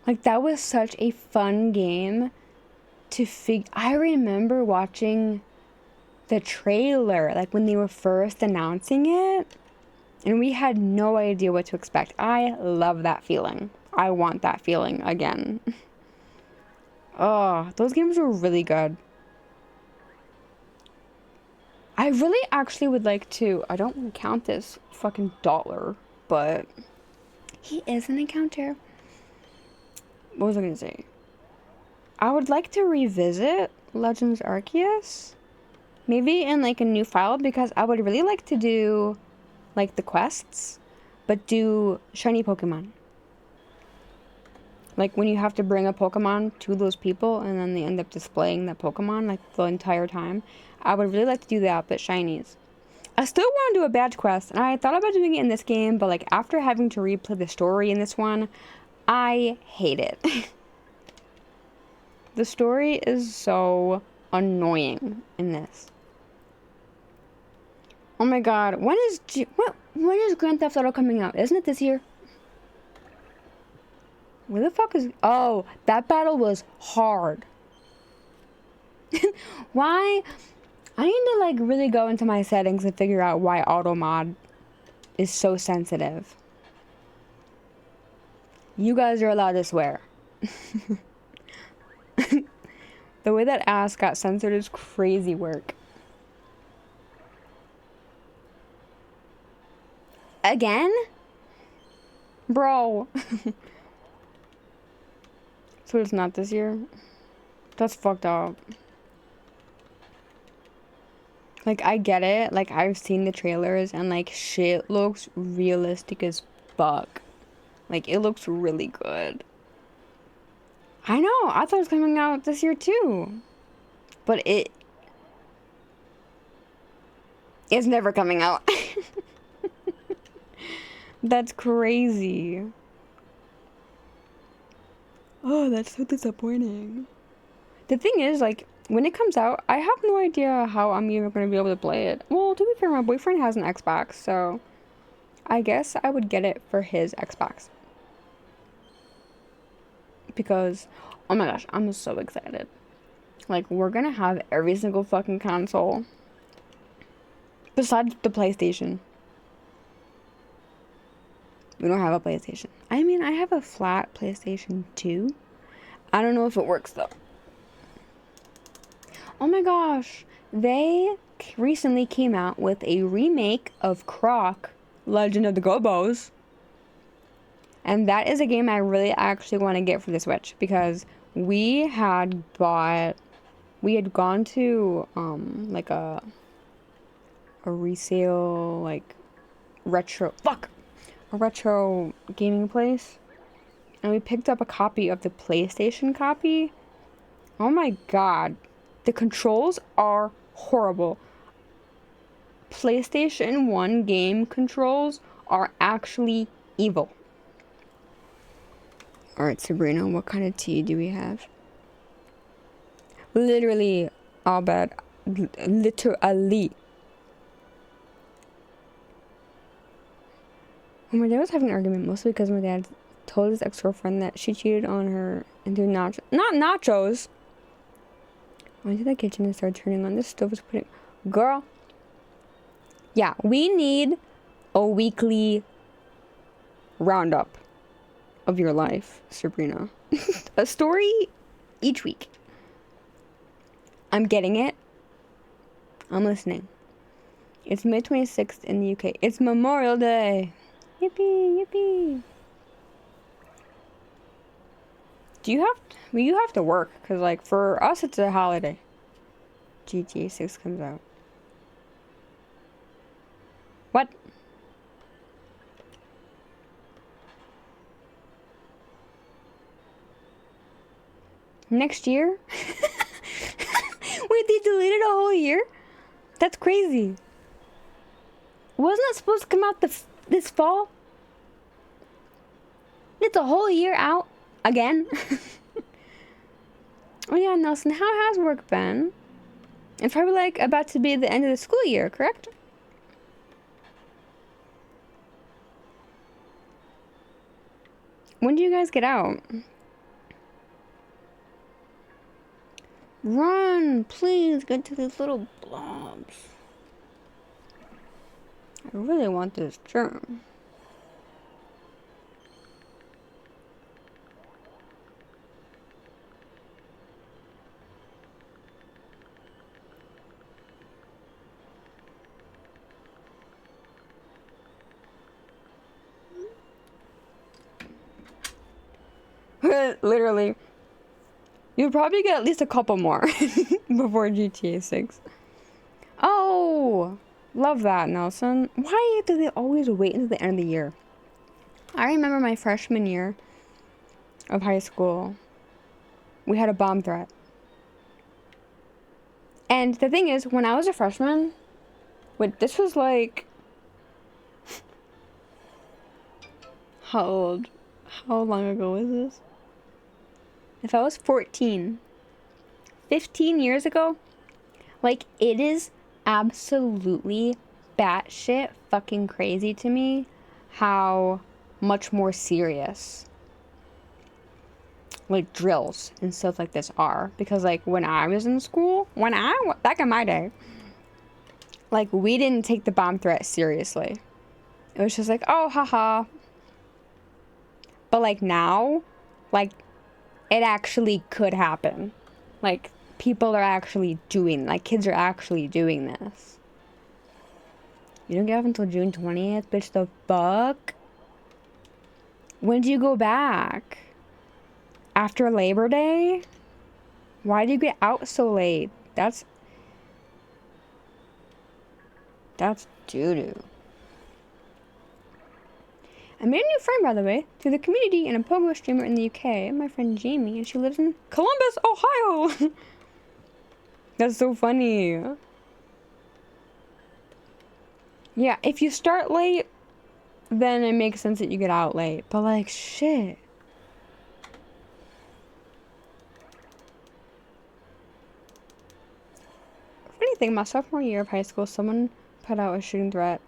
Like, that was such a fun game to I remember watching the trailer, like, when they were first announcing it. And we had no idea what to expect. I love that feeling. I want that feeling again. Oh, those games were really good. I really actually would like to... I don't count this fucking dollar, but... He is an encounter. What was I going to say? I would like to revisit Legends Arceus. Maybe in, like, a new file, because I would really like to do... like the quests, but do shiny Pokemon. Like when you have to bring a Pokemon to those people and then they end up displaying that Pokemon like the entire time. I would really like to do that, but shinies. I still want to do a badge quest, and I thought about doing it in this game, but like after having to replay the story in this one, I hate it. The story is so annoying in this. Oh my god, when is Grand Theft Auto coming out? Isn't it this year? Where the fuck is... Oh, that battle was hard. Why? I need to, like, really go into my settings and figure out why auto mod is so sensitive. You guys are allowed to swear. The way that ass got censored is crazy work. Again? Bro. So it's not this year? That's fucked up. Like, I get it. Like, I've seen the trailers and, like, shit looks realistic as fuck. Like, it looks really good. I know. I thought it was coming out this year, too. But it's never coming out. That's crazy. Oh, that's so disappointing. The thing is, like, when it comes out, I have no idea how I'm even going to be able to play it. Well, to be fair, my boyfriend has an Xbox, so I guess I would get it for his Xbox. Because, oh my gosh, I'm so excited. Like, we're going to have every single fucking console. Besides the PlayStation. We don't have a PlayStation. I mean, I have a flat PlayStation 2. I don't know if it works, though. Oh my gosh. They recently came out with a remake of Croc, Legend of the Gobos. And that is a game I really actually want to get for the Switch. Because we had gone to, like a resale, like, a retro gaming place, and we picked up a copy of the PlayStation copy. Oh my god, the controls are horrible. PlayStation 1 game controls are actually evil. Alright, Sabrina, what kind of tea do we have? Literally, all bad. Literally. My dad was having an argument, mostly because my dad told his ex-girlfriend that she cheated on her and threw not nachos. I went to the kitchen and started turning on the stove. Was putting... Girl. Yeah, we need a weekly roundup of your life, Sabrina. A story each week. I'm getting it. I'm listening. It's May 26th in the UK. It's Memorial Day. Yippee, yippee. You have to work, because, like, for us, it's a holiday. GTA 6 comes out. What? Next year? Wait, they deleted a whole year? That's crazy. Wasn't it supposed to come out this fall? It's a whole year out again. Oh yeah, Nelson, how has work been? It's probably like about to be the end of the school year, correct? When do you guys get out? Run, please, get to these little blobs. I really want this germ. Literally. You'll probably get at least a couple more before GTA 6. Oh! Love that, Nelson. Why do they always wait until the end of the year? I remember my freshman year of high school. We had a bomb threat. And the thing is, when I was a freshman, this was like... How long ago was this? If I was 14, 15 years ago, like, it is absolutely batshit fucking crazy to me how much more serious, like, drills and stuff like this are. Because, like, when I was in school, back in my day, like, we didn't take the bomb threat seriously. It was just like, oh, haha. But, like, now, like, it actually could happen. Like, people are actually doing, like, kids are actually doing this. You don't get off until June 20th? Bitch, the fuck? When do you go back? After Labor Day? Why do you get out so late? That's doo-doo. I made a new friend, by the way, through the community and a pogo streamer in the UK, my friend Jamie, and she lives in Columbus, Ohio! That's so funny. Yeah, if you start late, then it makes sense that you get out late. But, like, shit. Funny thing, my sophomore year of high school, someone put out a shooting threat.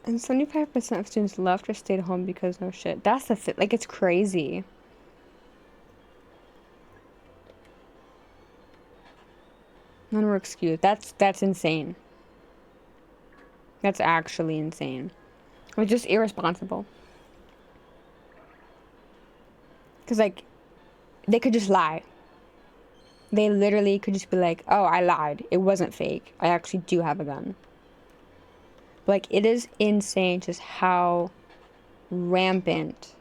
And 75% of students left or stayed home because no shit. That's the fit. Like, it's crazy. None were excused. That's insane. That's actually insane. It's just irresponsible. Because, like, they could just lie. They literally could just be like, oh, I lied. It wasn't fake. I actually do have a gun. Like, it is insane just how rampant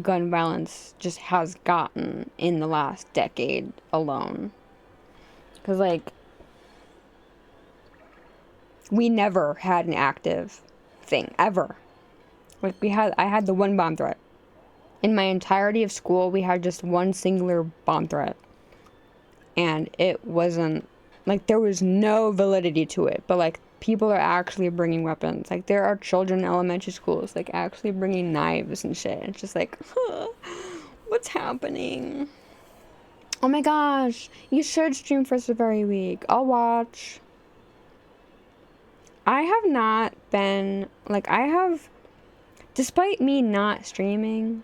gun violence just has gotten in the last decade alone. Because, like, we never had an active thing, ever. Like, I had the one bomb threat. In my entirety of school, we had just one singular bomb threat. And it wasn't, like, there was no validity to it. But, like, people are actually bringing weapons. Like, there are children in elementary schools, like, actually bringing knives and shit. It's just like, huh, what's happening? Oh my gosh, you should stream for this very week. I'll watch. I have not been, like, despite me not streaming,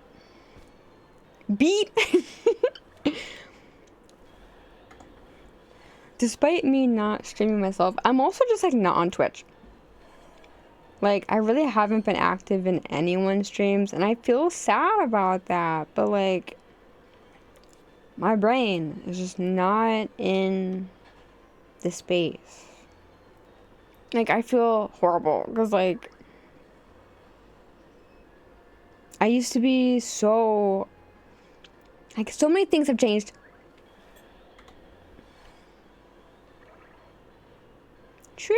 despite me not streaming myself, I'm also just, like, not on Twitch. Like, I really haven't been active in anyone's streams, and I feel sad about that. But, like, my brain is just not in the space. Like, I feel horrible, because, like, I used to be so... Like, so many things have changed. True,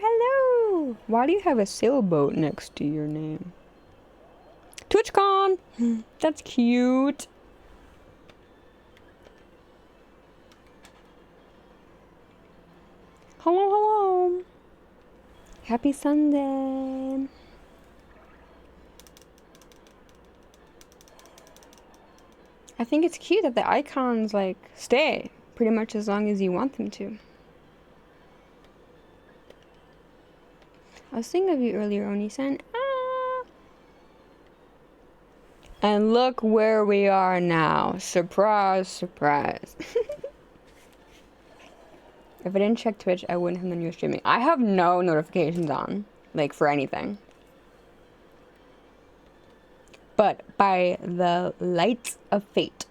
hello! Why do you have a sailboat next to your name? TwitchCon! That's cute. Hello, hello. Happy Sunday. I think it's cute that the icons, like, stay pretty much as long as you want them to. I was thinking of you earlier, Oni-san. Ah. And look where we are now. Surprise, surprise. If I didn't check Twitch, I wouldn't have known you were streaming. I have no notifications on, like, for anything. But by the lights of fate,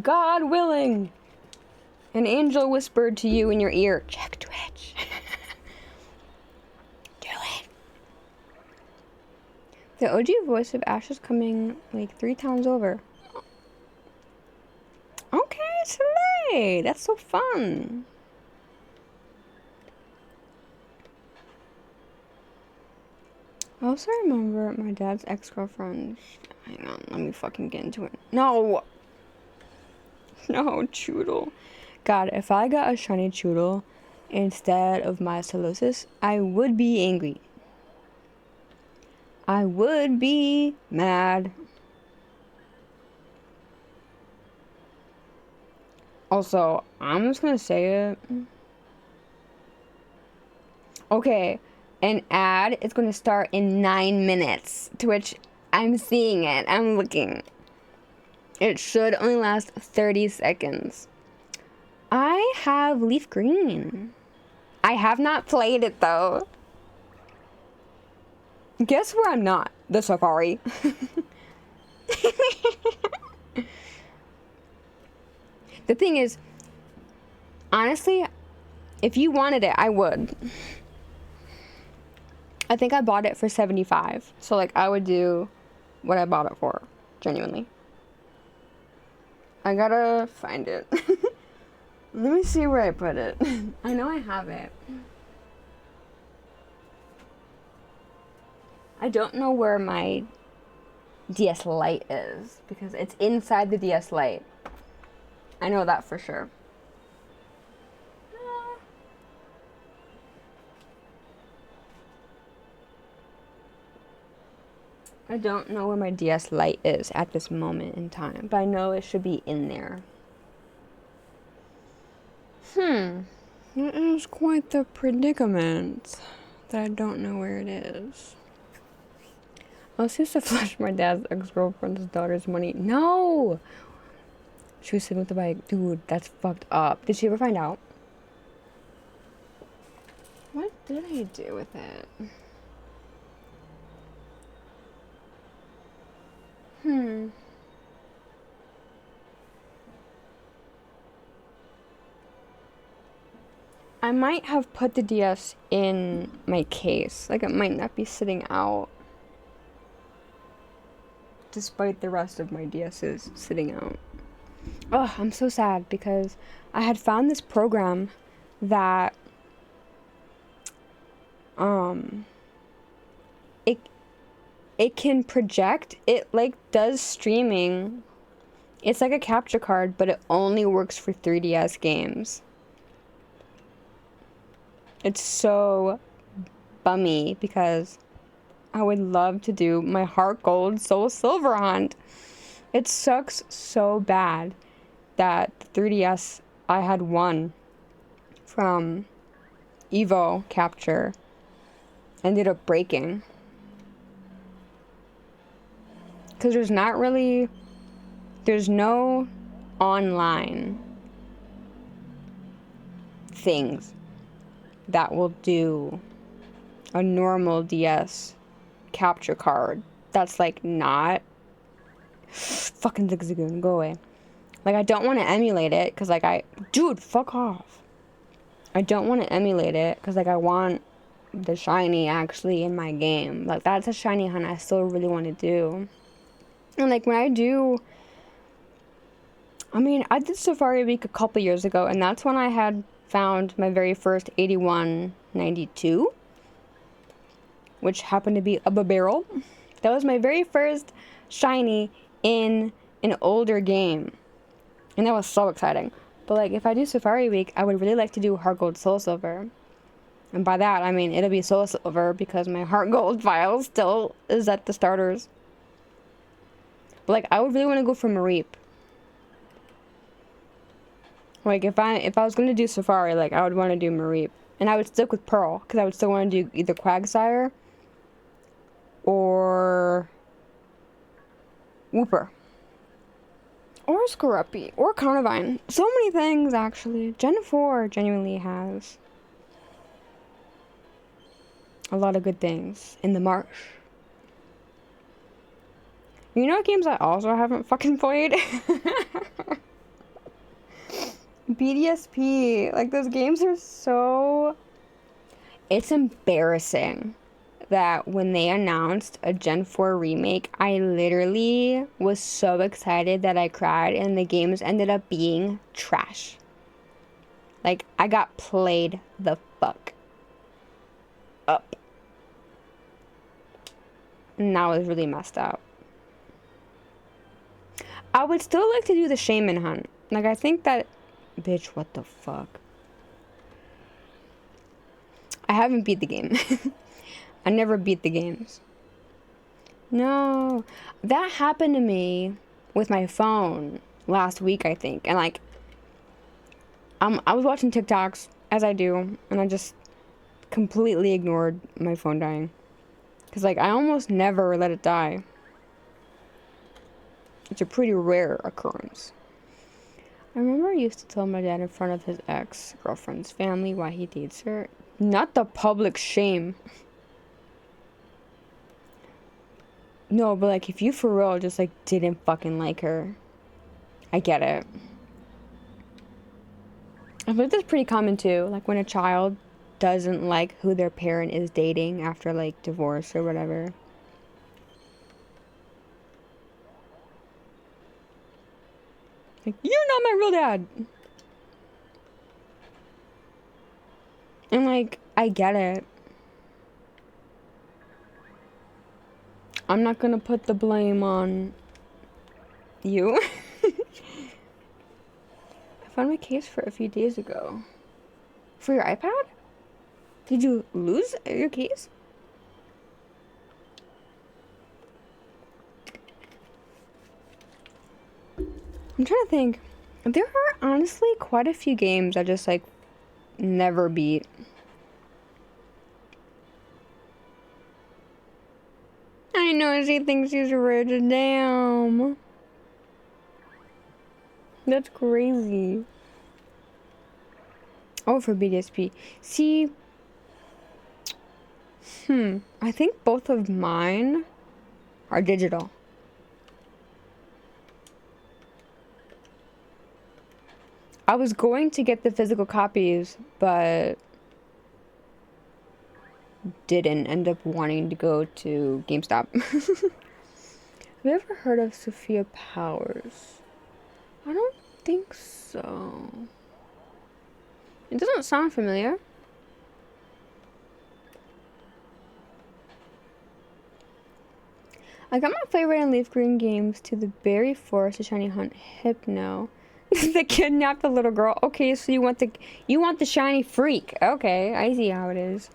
God willing, an angel whispered to you in your ear, check Twitch. Do it. The OG voice of Ash is coming like 3 towns over. Okay, Slay. That's so fun. I also remember my dad's ex-girlfriend. Hang on, let me fucking get into it. No! No, Choodle. God, if I got a shiny Choodle instead of my Solosis, I would be angry. I would be mad. Also, I'm just gonna say it. Okay, an ad is gonna start in 9 minutes, to which I'm seeing it. I'm looking. It should only last 30 seconds. I have Leaf Green. I have not played it though. Guess where I'm not? The Safari. The thing is, honestly, if you wanted it, I would. I think I bought it for 75. So like I would do what I bought it for, genuinely. I gotta find it. Let me see where I put it. I know I have it. I don't know where my DS Lite is because it's inside the DS Lite. I know that for sure. I don't know where my DS Lite is at this moment in time, but I know it should be in there. It is quite the predicament that I don't know where it is. I was used to flush my dad's ex-girlfriend's daughter's money. No! She was sitting with the bike. Dude, that's fucked up. Did she ever find out? What did I do with it? I might have put the DS in my case. Like, it might not be sitting out. Despite the rest of my DS's sitting out. Oh, I'm so sad because I had found this program that it can project. It like does streaming. It's like a capture card, but it only works for 3DS games. It's so bummy because I would love to do my Heart Gold Soul Silver hunt. It sucks so bad that the 3DS I had one from Evo capture ended up breaking. Because there's no online things. that will do a normal DS capture card that's like not fucking Zigzagoon, go away. Like, I don't want to emulate it because like dude, fuck off. I don't want to emulate it because like I want the shiny actually in my game. Like, that's a shiny hunt I still really want to do. And like when I do, I mean, I did Safari Week a couple years ago, and that's when I had found my very first 8192, which happened to be a barrel. That was my very first shiny in an older game, and that was so exciting. But like, if I do Safari Week, I would really like to do Heart Gold Soul Silver. And by that, I mean it'll be Soul Silver because my Heart Gold file still is at the starters. But like, I would really want to go for Mareep. Like, if I was going to do Safari, like, I would want to do Mareep. And I would stick with Pearl, because I would still want to do either Quagsire or Wooper. Or Skorupi. Or Carnivine. So many things, actually. Gen 4 genuinely has a lot of good things in the marsh. You know what games I also haven't fucking played? BDSP. Like, those games are so... It's embarrassing that when they announced a Gen 4 remake, I literally was so excited that I cried, and the games ended up being trash. Like, I got played the fuck up. And that was really messed up. I would still like to do the Shaman hunt. Like, I think that... Bitch, what the fuck? I haven't beat the game. I never beat the games. No. That happened to me with my phone last week, I think. And, like, I was watching TikToks, as I do, and I just completely ignored my phone dying. Because, like, I almost never let it die. It's a pretty rare occurrence. I remember I used to tell my dad in front of his ex-girlfriend's family why he dates her. Not the public shame. No, but like, if you for real just like didn't fucking like her, I get it. I think that's pretty common too. Like when a child doesn't like who their parent is dating after like divorce or whatever. Like, you're not my real dad. And like, I get it. I'm not gonna put the blame on you. I found my case for a few days ago. For your iPad? Did you lose your case? I'm trying to think. There are honestly quite a few games I just like never beat. I know she thinks she's rich. Damn. That's crazy. Oh, for BDSP. See, I think both of mine are digital. I was going to get the physical copies, but didn't end up wanting to go to GameStop. Have you ever heard of Sophia Powers? I don't think so. It doesn't sound familiar. I got my favorite and leaf green games to the Berry Forest to Shiny Hunt Hypno. They kidnapped the little girl. Okay, so you want the shiny freak. Okay, I see how it is.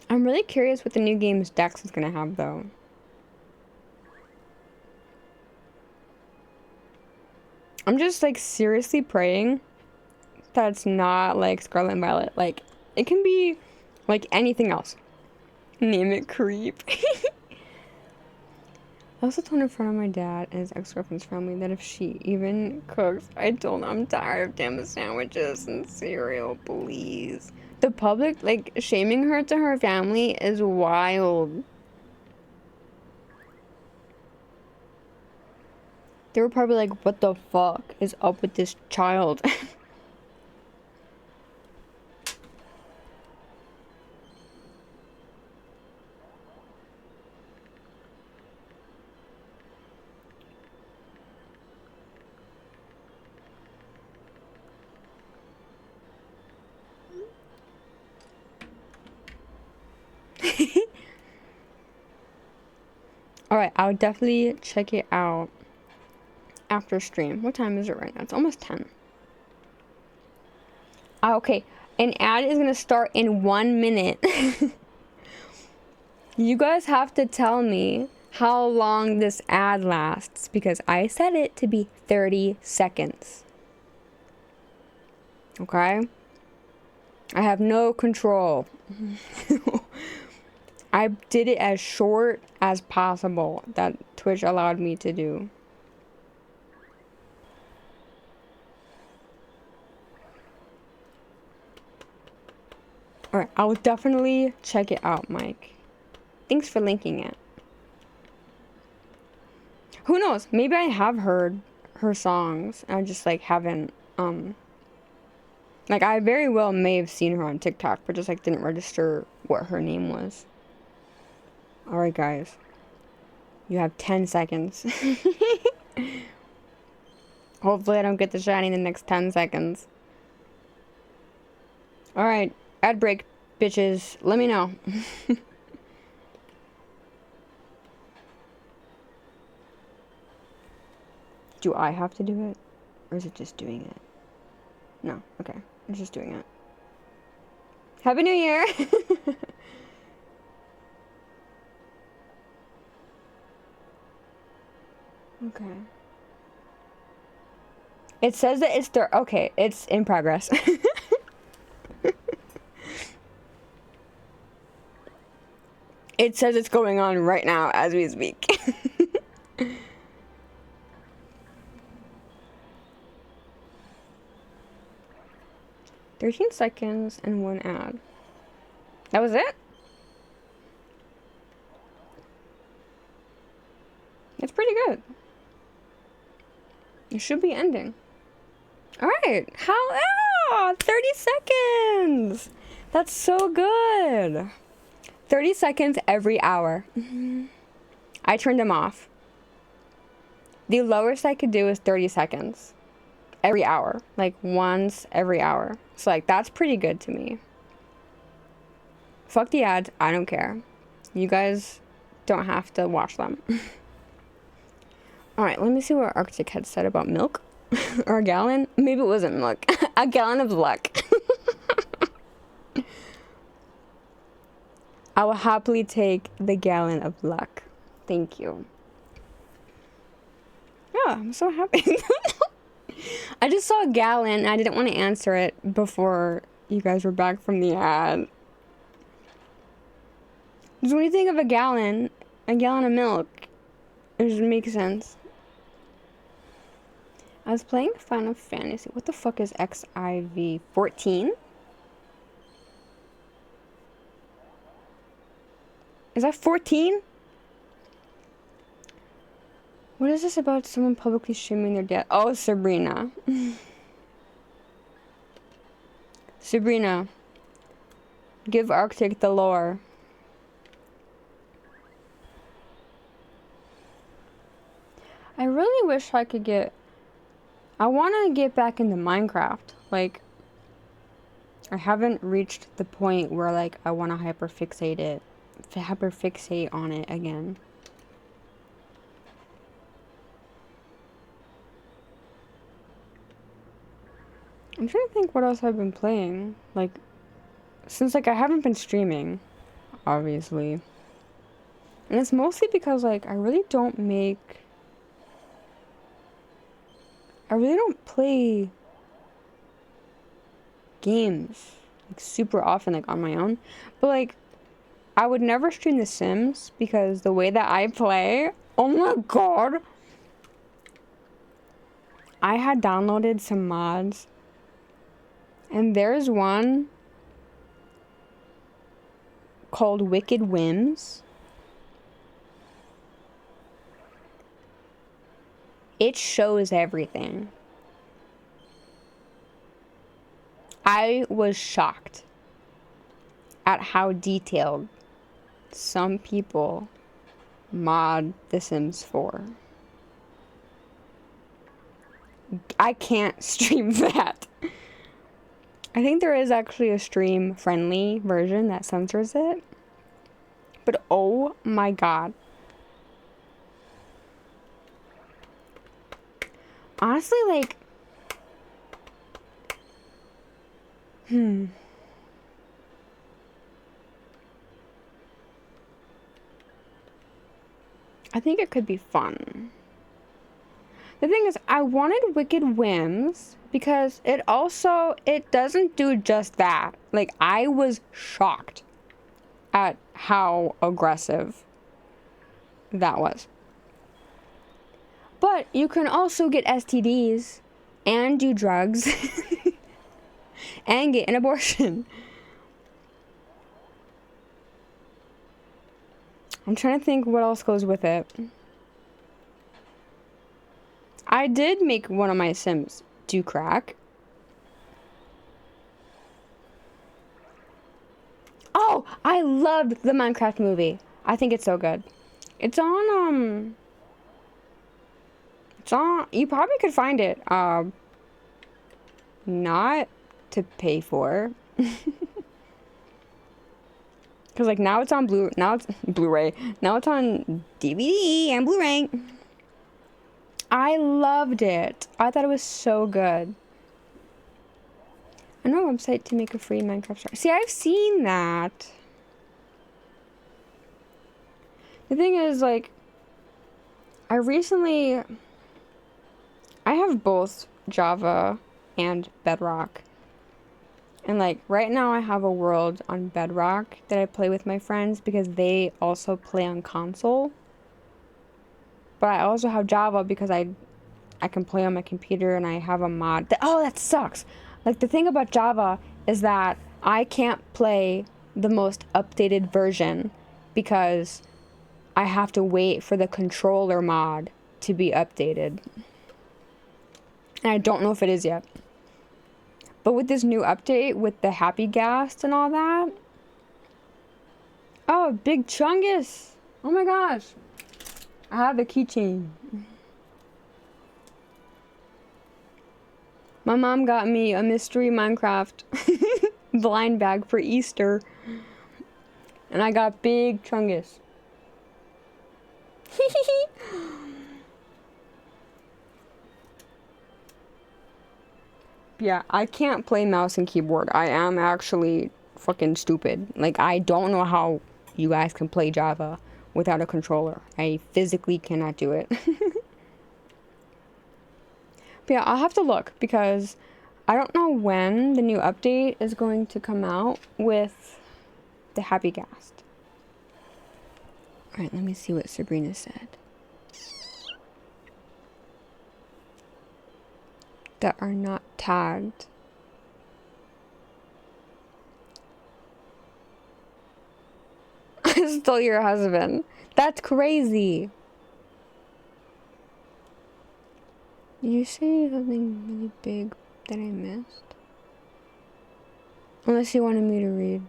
I'm really curious what the new game's Dex is gonna have though. I'm just like seriously praying that it's not like Scarlet and Violet. Like, it can be like anything else. Name it Creep. I also told in front of my dad and his ex-girlfriend's family that if she even cooks, I told them I'm tired of damn sandwiches and cereal, please. The public, like, shaming her to her family is wild. They were probably like, what the fuck is up with this child? Alright, I would definitely check it out after stream. What time is it right now? It's almost 10. Okay, an ad is gonna start in 1 minute. You guys have to tell me how long this ad lasts because I set it to be 30 seconds. Okay? I have no control. I did it as short as possible that Twitch allowed me to do. Alright, I will definitely check it out, Mike. Thanks for linking it. Who knows? Maybe I have heard her songs. I just like haven't like I very well may have seen her on TikTok, but just like didn't register what her name was. Alright guys. You have 10 seconds. Hopefully I don't get the shiny in the next 10 seconds. Alright, ad break, bitches. Let me know. Do I have to do it? Or is it just doing it? No, okay. It's just doing it. Happy New Year! Okay. It says that it's okay, it's in progress. It says it's going on right now as we speak. 13 seconds and 1 ad. That was it? It's pretty good. It should be ending. Alright. 30 seconds! That's so good. 30 seconds every hour. I turned them off. The lowest I could do is 30 seconds. Every hour. Like once every hour. So like that's pretty good to me. Fuck the ads. I don't care. You guys don't have to watch them. Alright, let me see what Arctic had said about milk. Or a gallon. Maybe it wasn't milk. A gallon of luck. I will happily take the gallon of luck. Thank you. Yeah, I'm so happy. I just saw a gallon. I didn't want to answer it before you guys were back from the ad. Because when you think of a gallon of milk, it just makes sense. I was playing Final Fantasy. What the fuck is XIV 14? Is that 14? What is this about someone publicly shaming their dad? Oh, Sabrina. Sabrina. Give Arctic the lore. I really wish I could get... I want to get back into Minecraft. Like, I haven't reached the point where, like, I want to hyperfixate on it again. I'm trying to think what else I've been playing. Like, since, like, I haven't been streaming, obviously. And it's mostly because, like, I really don't play games, like, super often, like, on my own. But, like, I would never stream The Sims because the way that I play, oh my god. I had downloaded some mods, and there's one called Wicked Whims. It shows everything. I was shocked at how detailed some people mod The Sims 4. I can't stream that. I think there is actually a stream-friendly version that censors it. But oh my god. Honestly, like... I think it could be fun. The thing is, I wanted Wicked Whims because it doesn't do just that. Like, I was shocked at how aggressive that was. But you can also get STDs and do drugs and get an abortion. I'm trying to think what else goes with it. I did make one of my Sims do crack. Oh, I loved the Minecraft movie. I think it's so good. It's on, you probably could find it, not to pay for. Cause like now it's on Blu-ray. Now it's on DVD and Blu-ray. I loved it. I thought it was so good. I know a website to make a free Minecraft star. See, I've seen that. The thing is, like, I have both Java and Bedrock. And, like, right now I have a world on Bedrock that I play with my friends because they also play on console. But I also have Java because I can play on my computer and I have a mod. That sucks! Like, the thing about Java is that I can't play the most updated version because I have to wait for the controller mod to be updated. And I don't know if it is yet. But with this new update, with the Happy Gas and all that... Oh, Big Chungus! Oh my gosh! I have the keychain. My mom got me a mystery Minecraft blind bag for Easter. And I got Big Chungus. Yeah, I can't play mouse and keyboard. I am actually fucking stupid. Like, I don't know how you guys can play Java without a controller. I physically cannot do it. But yeah, I'll have to look because I don't know when the new update is going to come out with the Happy Gas. Alright, let me see what Sabrina said. That are not tagged. I stole your husband. That's crazy. Did you say something really big that I missed? Unless you wanted me to read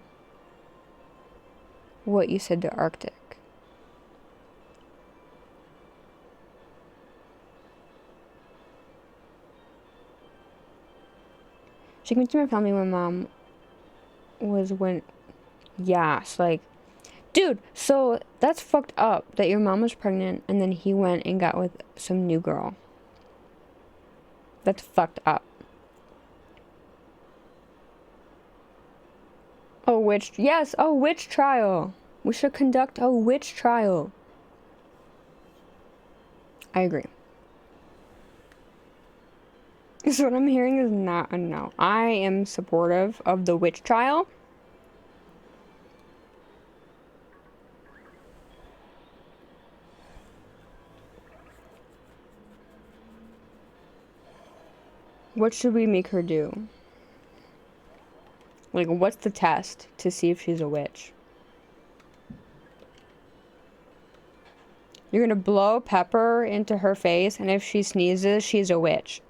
what you said to Arctic. She came to my family when mom was yes, like, dude, so that's fucked up that your mom was pregnant and then he went and got with some new girl. That's fucked up. Oh, yes, a witch trial. We should conduct a witch trial. I agree. So what I'm hearing is not a no. I am supportive of the witch trial. What should we make her do? Like, what's the test to see if she's a witch? You're gonna blow pepper into her face, and if she sneezes, she's a witch.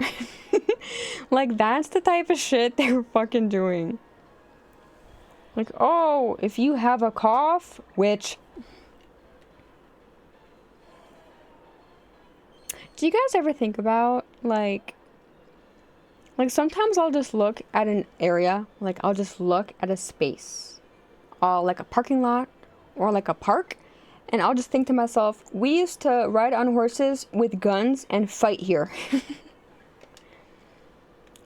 Like, that's the type of shit they were fucking doing. Like, oh, if you have a cough, witch. Do you guys ever think about, like sometimes I'll just look at an area, like I'll just look at a space, like a parking lot or like a park, and I'll just think to myself, we used to ride on horses with guns and fight here.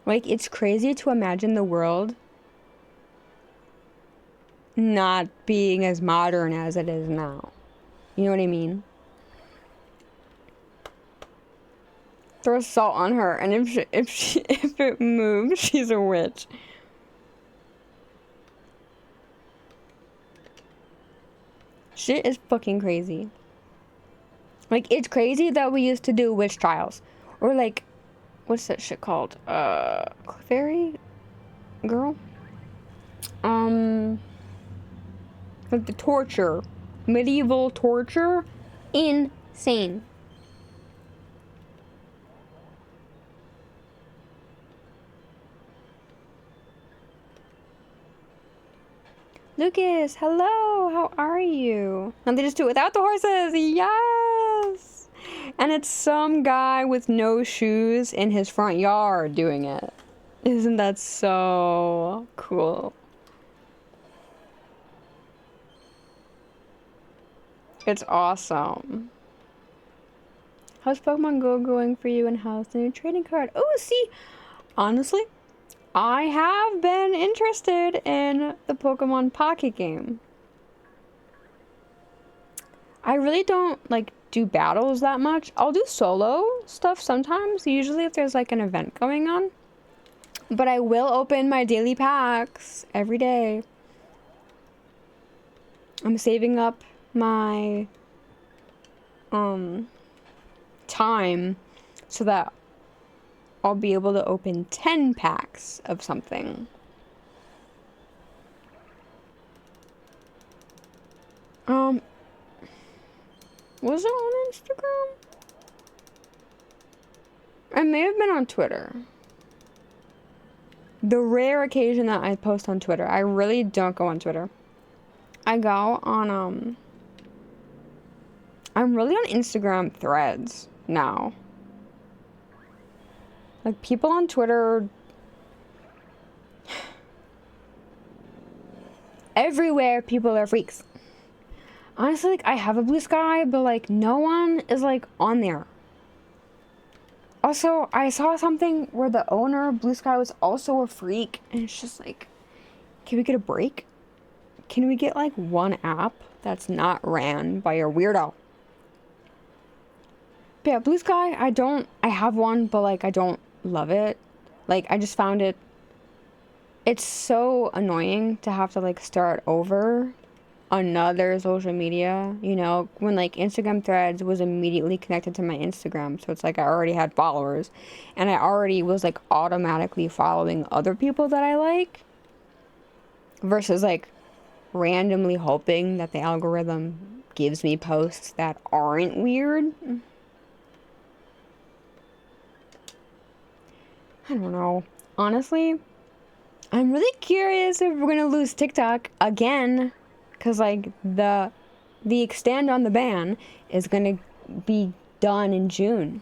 Like, it's crazy to imagine the world not being as modern as it is now. You know what I mean? Throw salt on her, and if it moves, she's a witch. Shit is fucking crazy. Like, it's crazy that we used to do witch trials, or like, what's that shit called? Fairy girl. Like the torture, medieval torture, insane. Lucas, hello, how are you? And they just do it without the horses, yes! And it's some guy with no shoes in his front yard doing it. Isn't that so cool? It's awesome. How's Pokemon Go going for you, and how's the new trading card? Oh, see, honestly, I have been interested in the Pokemon Pocket game. I really don't like do battles that much. I'll do solo stuff sometimes, usually if there's like an event going on. But I will open my daily packs every day. I'm saving up my time so that I'll be able to open 10 packs of something. Was it on Instagram? I may have been on Twitter. The rare occasion that I post on Twitter. I really don't go on Twitter. I go on, I'm really on Instagram threads now. Like, people on Twitter everywhere, people are freaks. Honestly, like, I have a Blue Sky, but like no one is like on there. Also, I saw something where the owner of Blue Sky was also a freak, and it's just like, can we get a break? Can we get like one app that's not ran by a weirdo? But yeah, Blue Sky, I have one, but like I don't love it. Like, I just found it's so annoying to have to like start over another social media, you know, when like Instagram threads was immediately connected to my Instagram, so it's like I already had followers and I already was like automatically following other people that I like, versus like randomly hoping that the algorithm gives me posts that aren't weird. I don't know. Honestly, I'm really curious if we're gonna lose TikTok again. Because, like, the extend on the ban is going to be done in June.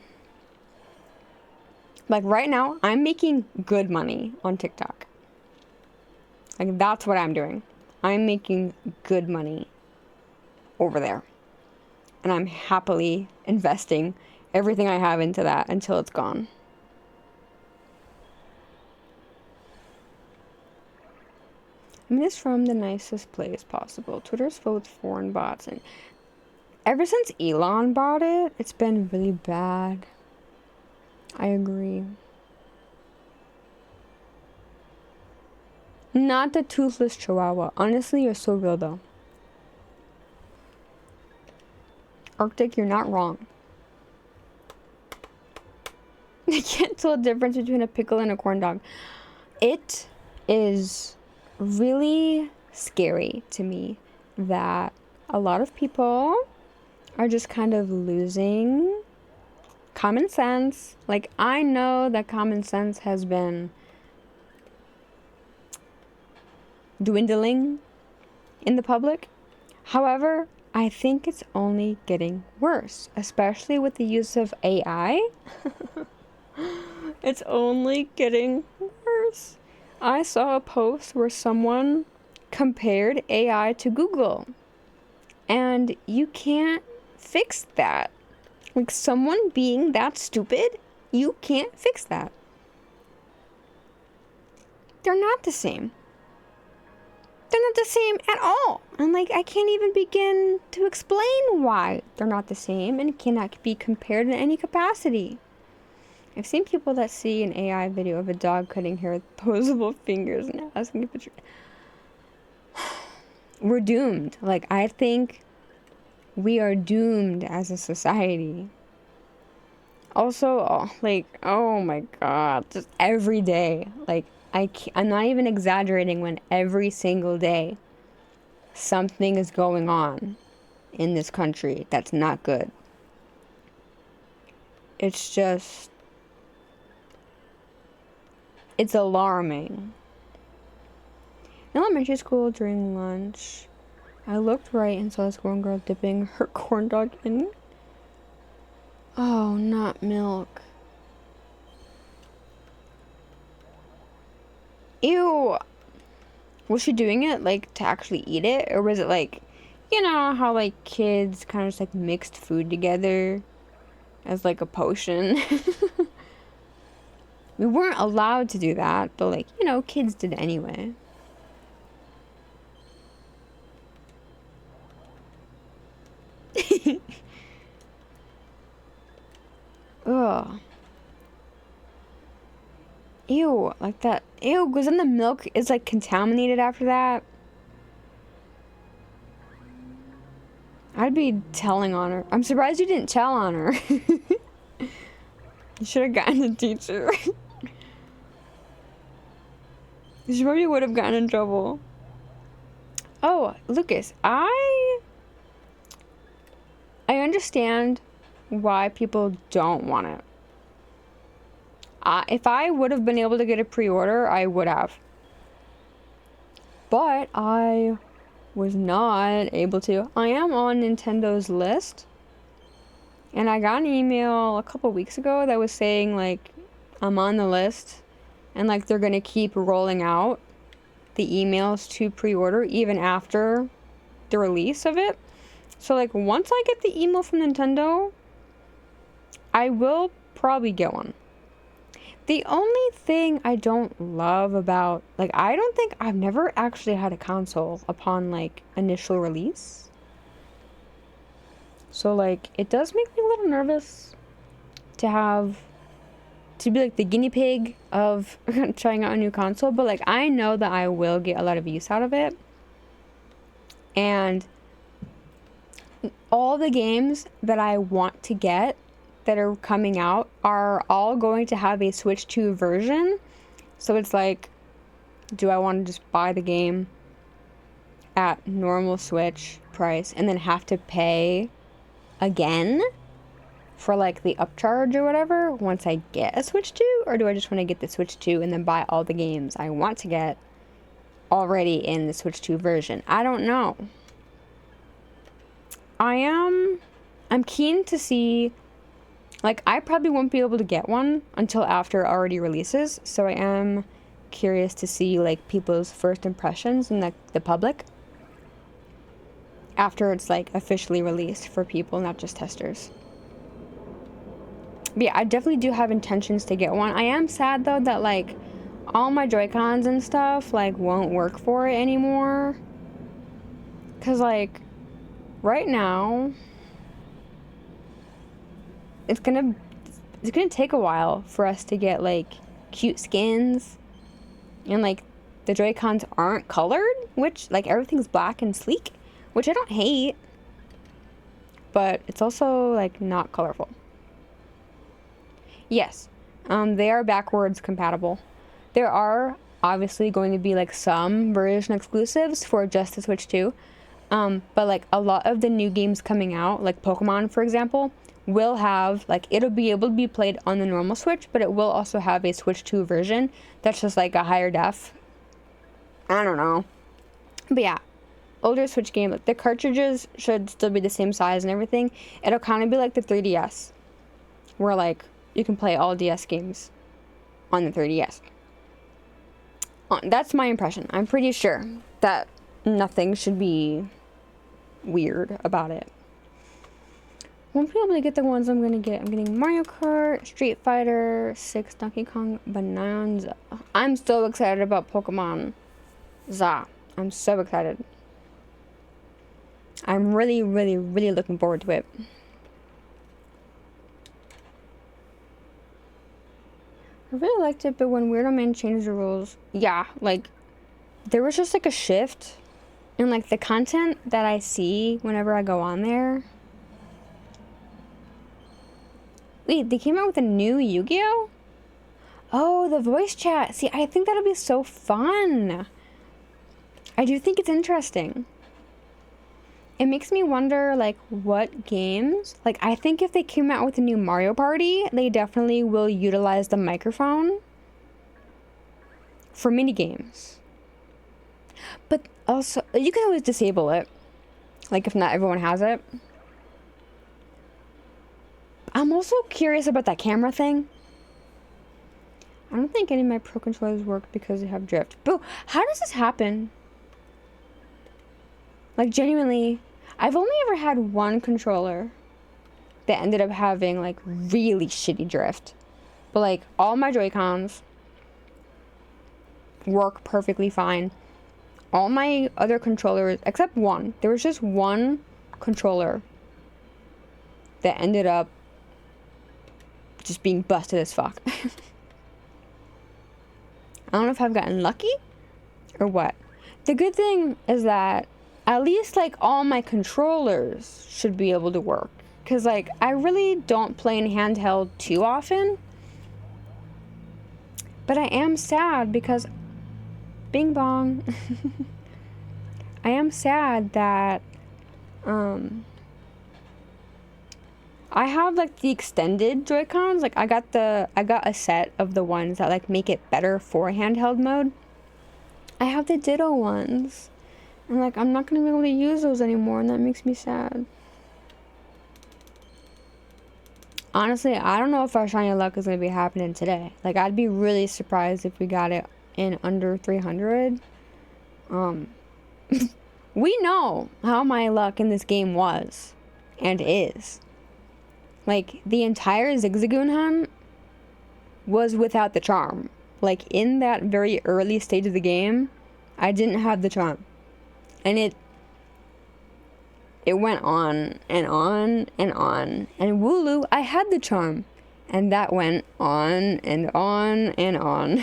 Like, right now, I'm making good money on TikTok. Like, that's what I'm doing. I'm making good money over there. And I'm happily investing everything I have into that until it's gone. I mean, it's from the nicest place possible. Twitter's full with foreign bots, and ever since Elon bought it, it's been really bad. I agree. Not the toothless chihuahua. Honestly, you're so real though. Arctic, you're not wrong. can't tell the difference between a pickle and a corn dog. It is really scary to me that a lot of people are just kind of losing common sense. Like, I know that common sense has been dwindling in the public. However, I think it's only getting worse, especially with the use of AI. It's only getting worse. I saw a post where someone compared AI to Google, and you can't fix that. Like, someone being that stupid, you can't fix that. They're not the same. They're not the same at all. And like, I can't even begin to explain why they're not the same and cannot be compared in any capacity. I've seen people that see an AI video of a dog cutting hair with posable fingers and asking if it's... We're doomed. Like, I think we are doomed as a society. Also, oh my God, just every day, like, I'm not even exaggerating when every single day something is going on in this country that's not good. It's just, it's alarming. In elementary school during lunch, I looked right and saw this one girl dipping her corn dog in, oh, not milk. Ew. Was she doing it, like, to actually eat it? Or was it, like, you know how, like, kids kind of just, like, mixed food together as, like, a potion? We weren't allowed to do that, but, like, you know, kids did anyway. Ugh. Ew, like that. Ew, because then the milk is, like, contaminated after that. I'd be telling on her. I'm surprised you didn't tell on her. You should have gotten a teacher. She probably would have gotten in trouble. Oh, Lucas, I understand why people don't want it. If I would have been able to get a pre-order, I would have. But I was not able to. I am on Nintendo's list. And I got an email a couple weeks ago that was saying, like, I'm on the list. And, like, they're going to keep rolling out the emails to pre-order even after the release of it. So, like, once I get the email from Nintendo, I will probably get one. The only thing I don't love about, like, I don't think I've never actually had a console upon, like, initial release. So, like, it does make me a little nervous to be, like, the guinea pig of trying out a new console. But, like, I know that I will get a lot of use out of it. And all the games that I want to get that are coming out are all going to have a Switch 2 version. So it's like, do I want to just buy the game at normal Switch price and then have to pay again for, like, the upcharge or whatever once I get a Switch 2? Or do I just want to get the Switch 2 and then buy all the games I want to get already in the Switch 2 version? I don't know. I'm keen to see. Like, I probably won't be able to get one until after it already releases. So I am curious to see, like, people's first impressions in the public after it's, like, officially released for people, not just testers. But yeah, I definitely do have intentions to get one. I am sad, though, that, like, all my Joy-Cons and stuff, like, won't work for it anymore. Because, like, right now, it's gonna take a while for us to get, like, cute skins, and, like, the Joy-Cons aren't colored, which, like, everything's black and sleek, which I don't hate, but it's also, like, not colorful. Yes, They are backwards compatible. There are obviously going to be like some version exclusives for just the Switch 2. But like a lot of the new games coming out, like Pokemon, for example, will have like, it'll be able to be played on the normal Switch, but it will also have a Switch 2 version that's just like a higher def. I don't know. But yeah, older Switch game, like the cartridges should still be the same size and everything. It'll kind of be like the 3DS, where like you can play all DS games on the 3DS. That's my impression. I'm pretty sure that nothing should be weird about it. Won't be able to get the ones I'm gonna get. I'm getting Mario Kart, Street Fighter 6, Donkey Kong, Bonanza. I'm so excited about Pokemon Za. I'm so excited. I'm really, really, really looking forward to it. I really liked it, but when Weirdo Man changed the rules, yeah, like, there was just like a shift in like the content that I see whenever I go on there. Wait, they came out with a new Yu-Gi-Oh? Oh, the voice chat. See, I think that'll be so fun. I do think it's interesting. It makes me wonder, like, what games? Like, I think if they came out with a new Mario Party, they definitely will utilize the microphone for mini games. But also, you can always disable it. Like, if not everyone has it. I'm also curious about that camera thing. I don't think any of my Pro controllers work because they have drift. But how does this happen? Like, genuinely, I've only ever had one controller that ended up having, like, really shitty drift. But, like, all my Joy-Cons work perfectly fine. All my other controllers, except one. There was just one controller that ended up just being busted as fuck. I don't know if I've gotten lucky or what. The good thing is that at least, like, all my controllers should be able to work. Because, like, I really don't play in handheld too often. But I am sad because... Bing bong. I am sad that... I have, like, the extended Joy-Cons. Like, I got a set of the ones that, like, make it better for handheld mode. I have the Ditto ones. And, like, I'm not going to be able to use those anymore, and that makes me sad. Honestly, I don't know if our shiny luck is going to be happening today. Like, I'd be really surprised if we got it in under 300. We know how my luck in this game was. And is. Like, the entire Zigzagoon hunt was without the charm. Like, in that very early stage of the game, I didn't have the charm. And it went on and on and on. And Wooloo, I had the charm. And that went on and on and on.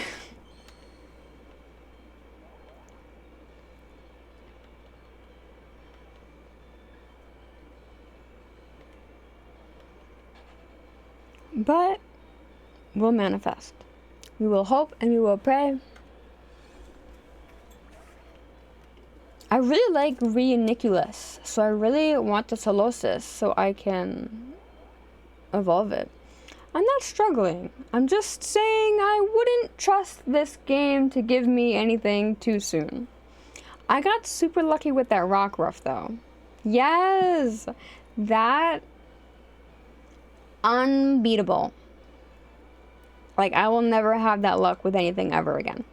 But we'll manifest. We will hope and we will pray. I really like Reuniclus, so I really want the Solosis so I can evolve it. I'm not struggling. I'm just saying I wouldn't trust this game to give me anything too soon. I got super lucky with that Rockruff, though. Yes! That... unbeatable. Like, I will never have that luck with anything ever again.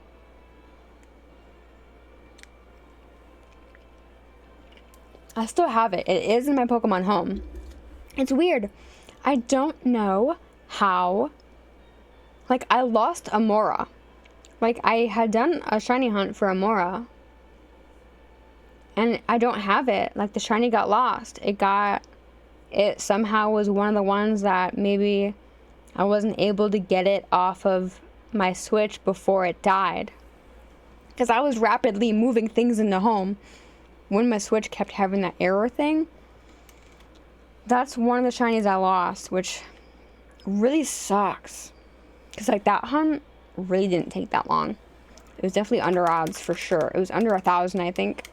I still have it. It is in my Pokemon home. It's weird. I don't know how... Like, I lost Amora. Like, I had done a shiny hunt for Amora. And I don't have it. Like, the shiny got lost. It somehow was one of the ones that maybe I wasn't able to get it off of my Switch before it died. Because I was rapidly moving things into home when my Switch kept having that error thing. That's one of the shinies I lost, which really sucks. Because, like, that hunt really didn't take that long. It was definitely under odds, for sure. It was under 1,000, I think.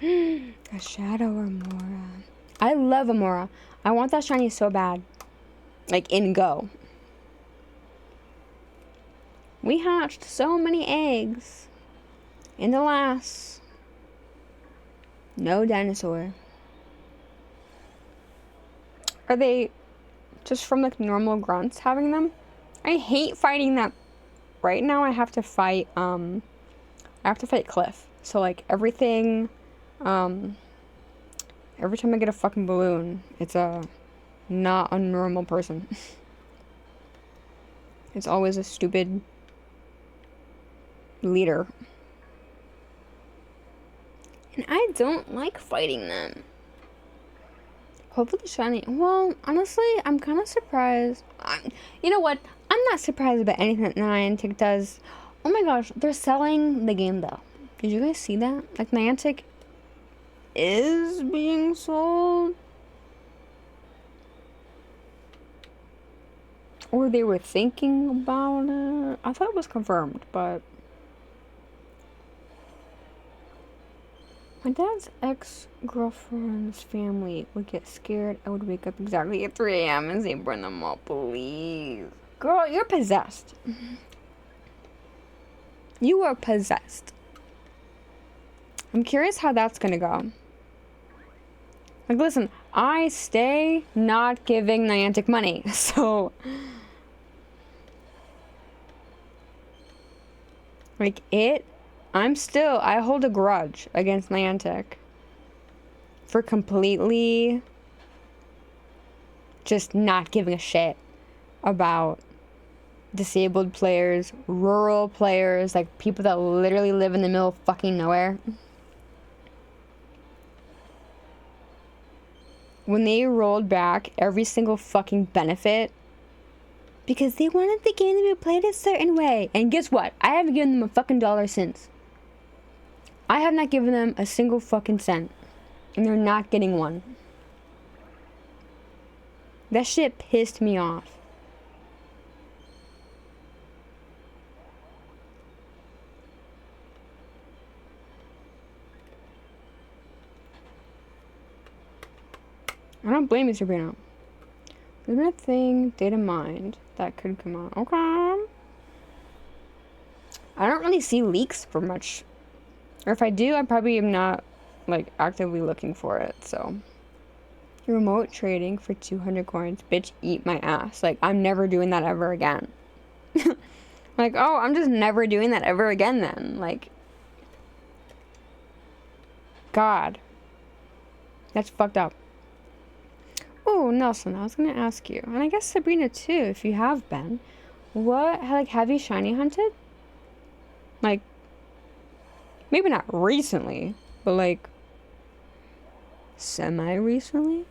A Shadow Amora. I love Amora. I want that shiny so bad. Like, in Go. We hatched so many eggs. In the last. No dinosaur. Are they just from, like, normal grunts having them? I hate fighting them. Right now I have to fight, Cliff. So, like, everything, every time I get a fucking balloon, it's not a normal person. It's always a stupid leader. And I don't like fighting them. Hopefully shiny. Well, honestly, I'm kind of surprised. You know what? I'm not surprised about anything that Niantic does. Oh my gosh, they're selling the game though. Did you guys see that? Like, Niantic is being sold. Or they were thinking about it. I thought it was confirmed, but my dad's ex-girlfriend's family would get scared. I would wake up exactly at 3 a.m. and say, burn them all, please. Girl, you're possessed. You are possessed. I'm curious how that's gonna go. Like, listen, I stay not giving Niantic money, so... Like, I hold a grudge against Niantic for completely just not giving a shit about disabled players, rural players, like people that literally live in the middle of fucking nowhere. When they rolled back every single fucking benefit because they wanted the game to be played a certain way. And guess what? I haven't given them a fucking dollar since. I have not given them a single fucking cent. And they're not getting one. That shit pissed me off. I don't blame you, Sabrina. There's been a thing, data mined, that could come out. Okay. I don't really see leaks for much. Or if I do, I probably am not, like, actively looking for it, so. Remote trading for 200 coins. Bitch, eat my ass. Like, I'm never doing that ever again. Like, oh, I'm just never doing that ever again then. Like, God. That's fucked up. Oh, Nelson, I was gonna ask you, and I guess Sabrina too, if you have been. Have you shiny hunted? Like, maybe not recently, but like, semi-recently?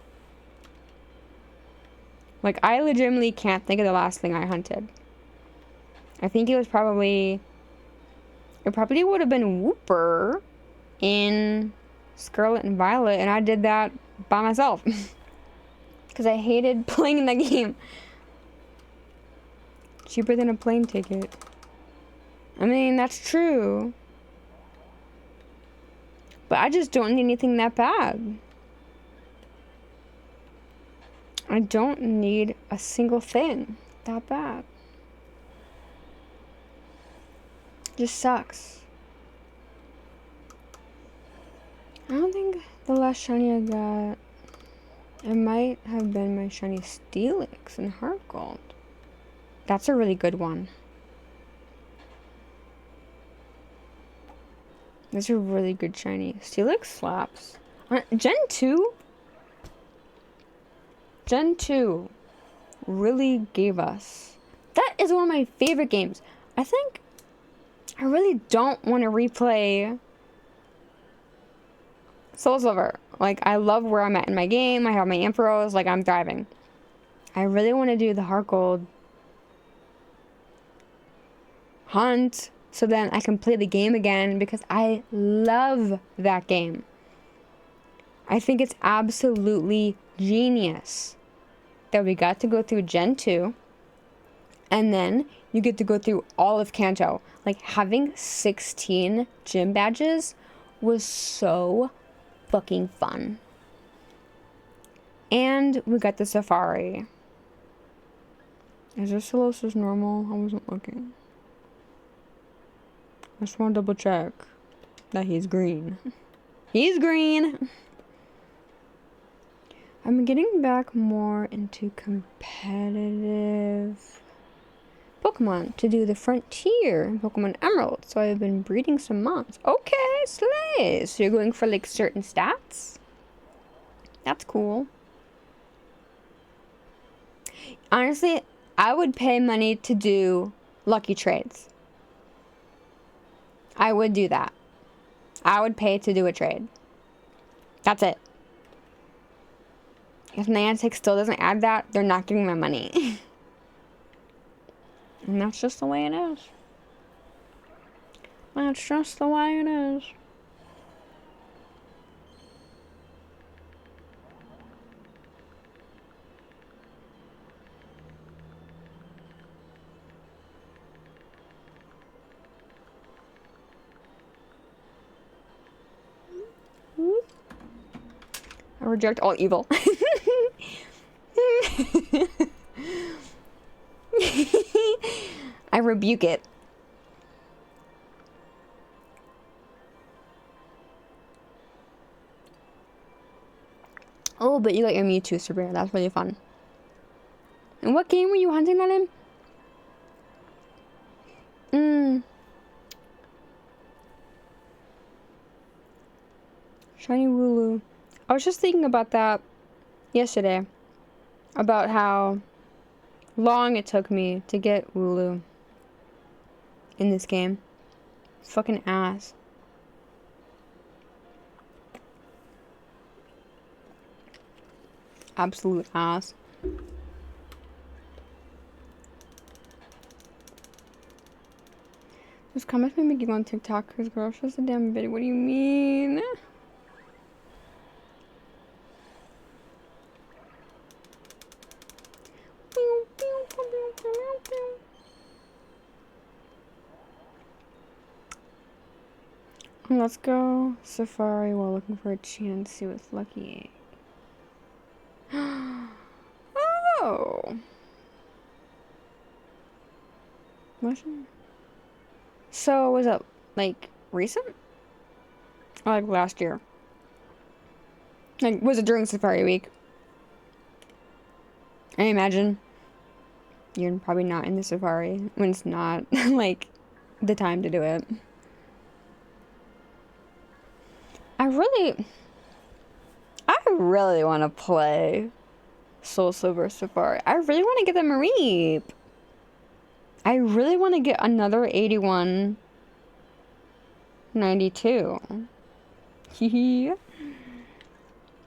Like, I legitimately can't think of the last thing I hunted. I think it probably would have been Wooper in Scarlet and Violet, and I did that by myself. Because I hated playing in that game. Cheaper than a plane ticket. I mean, that's true. But I just don't need anything that bad. I don't need a single thing that bad. Just sucks. I don't think the last shiny I got, it might have been my shiny Steelix in Heart Gold. That's a really good one. That's a really good shiny. Steelix slaps. Gen 2? Gen 2 really gave us... That is one of my favorite games. I think I really don't want to replay Soul Silver. Like, I love where I'm at in my game. I have my Ampharos. Like, I'm thriving. I really want to do the Heart Gold hunt so then I can play the game again because I love that game. I think it's absolutely genius. that we got to go through Gen 2, and then you get to go through all of Kanto. Like, having 16 gym badges was so fucking fun. And we got the safari. Is this Solosis normal? I wasn't looking. I just want to double check that he's green. He's green! I'm getting back more into competitive Pokemon to do the frontier in Pokemon Emerald. So I've been breeding some mons. Okay, slay! So you're going for like certain stats? That's cool. Honestly, I would pay money to do lucky trades. I would do that. I would pay to do a trade. That's it. If Niantic still doesn't add that, they're not getting my money. And that's just the way it is. That's just the way it is. I reject all evil. I rebuke it. Oh, but you got your Mewtwo super rare. That's really fun. And what game were you hunting that in? Shiny Wooloo. I was just thinking about that yesterday. About how long it took me to get Wooloo in this game. Fucking ass. Absolute ass. Those comments made me go on TikTok because girl, it's just a damn video. What do you mean? Let's go safari while looking for a chance with Lucky Egg. Oh. Motion? So, was it, like, recent? Or, like, last year? Like, was it during Safari Week? I imagine you're probably not in the Safari when it's not, like, the time to do it. I really want to play Soul Silver Safari. I really want to get the Mareep. I really want to get another 8192.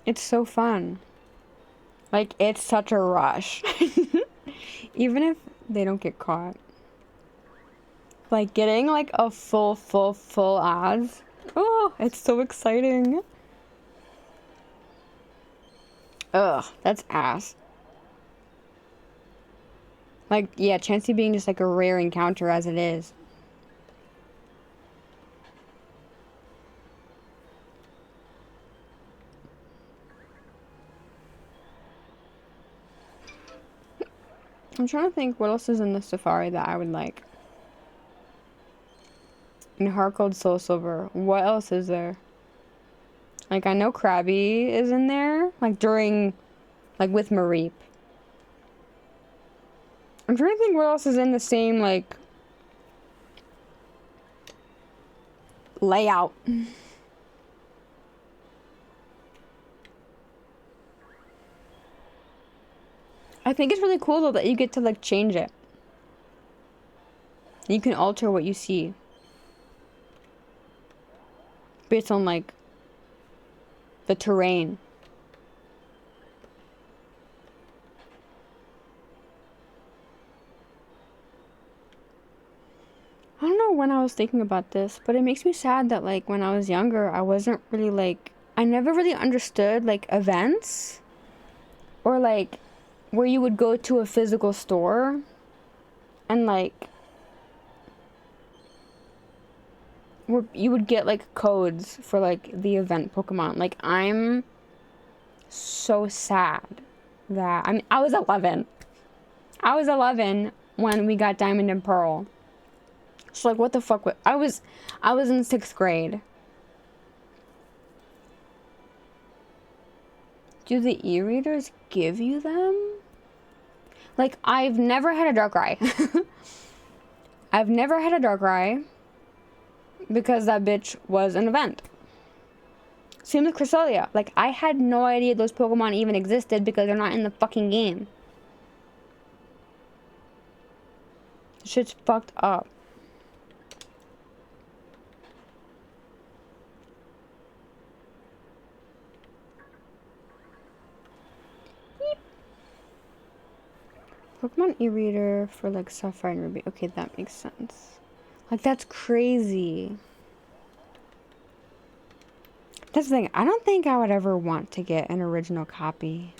It's so fun. Like, it's such a rush. Even if they don't get caught. Like, getting, like, a full odds. Oh, it's so exciting. Ugh, that's ass. Like, yeah, Chansey being just like a rare encounter as it is. I'm trying to think what else is in the Safari that I would like. In Heart Gold Soul Silver, what else is there? Like, I know Krabby is in there, like during, like with Mareep. I'm trying to think what else is in the same, like, layout. I think it's really cool, though, that you get to, like, change it. You can alter what you see. Based on, like, the terrain. I don't know when I was thinking about this, but it makes me sad that, like, when I was younger, I wasn't really, like, I never really understood, like, events. Or, like, where you would go to a physical store and like where you would get like codes for like the event Pokemon. Like, I'm so sad that I was 11. I was 11 when we got Diamond and Pearl. So like, what the fuck? I was in 6th grade. Do the e-readers give you them? Like, I've never had a Darkrai. I've never had a Darkrai because that bitch was an event. Same with Cresselia. Like, I had no idea those Pokemon even existed because they're not in the fucking game. This shit's fucked up. Pokemon e-reader for like Sapphire and Ruby. Okay, that makes sense. Like, that's crazy. That's the thing. I don't think I would ever want to get an original copy.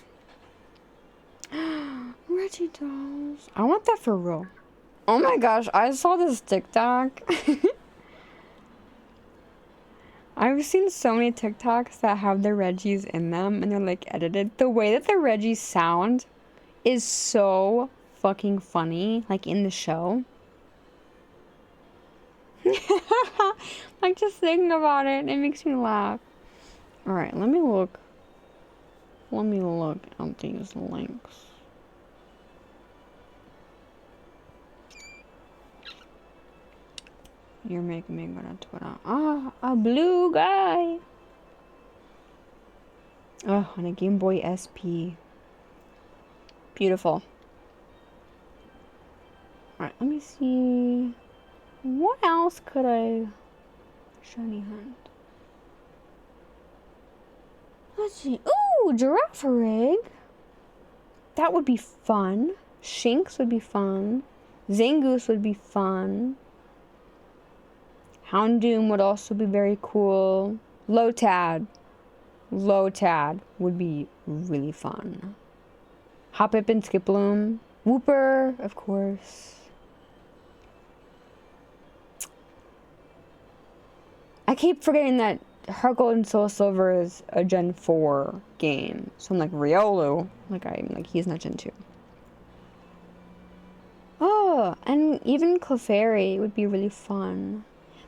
Reggie dolls. I want that for real. Oh my gosh, I saw this TikTok. I've seen so many TikToks that have the Reggies in them and they're like edited. The way that the Reggies sound is so fucking funny, like in the show. Like, just thinking about it, it makes me laugh. Alright, let me look at these links. You're making me go to Twitter. Ah, a blue guy. Oh, on a Game Boy SP. Beautiful. Alright, let me see. What else could I shiny hunt? Let's see. Ooh, Girafarig. That would be fun. Shinx would be fun. Zangoose would be fun. Houndoom would also be very cool. Lotad would be really fun. Hoppip and Skiploom. Wooper, of course. I keep forgetting that Heart Gold and Soul Silver is a Gen 4 game. So I'm like, Riolu. He's not Gen 2. Oh, and even Clefairy would be really fun.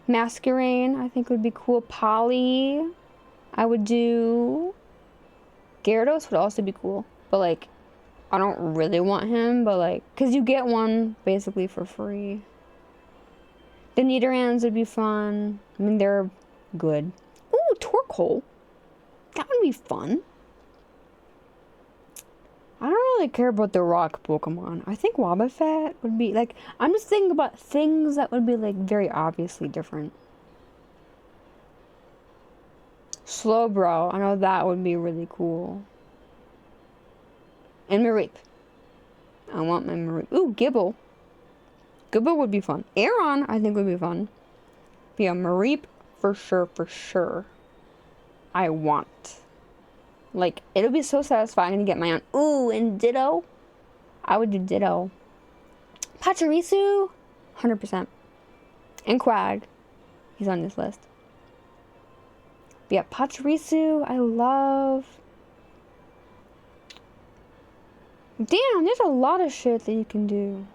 Masquerain, I think, would be cool. Polly, I would do. Gyarados would also be cool. But, like, I don't really want him. But, like, because you get one basically for free. The Nidorans would be fun. I mean, they're good. Ooh, Torkoal. That would be fun. I don't really care about the rock Pokemon. I think Wobbuffet would be, like, I'm just thinking about things that would be, like, very obviously different. Slowbro. I know that would be really cool. And Mareep. I want my Mareep. Ooh, Gibble. Gibble would be fun. Aeron, I think, would be fun. But yeah, Mareep, for sure. I want. Like, it'll be so satisfying to get my own. Ooh, and Ditto. I would do Ditto. Pachirisu, 100%. And Quag. He's on this list. But yeah, Pachirisu, I love. Damn, there's a lot of shit that you can do.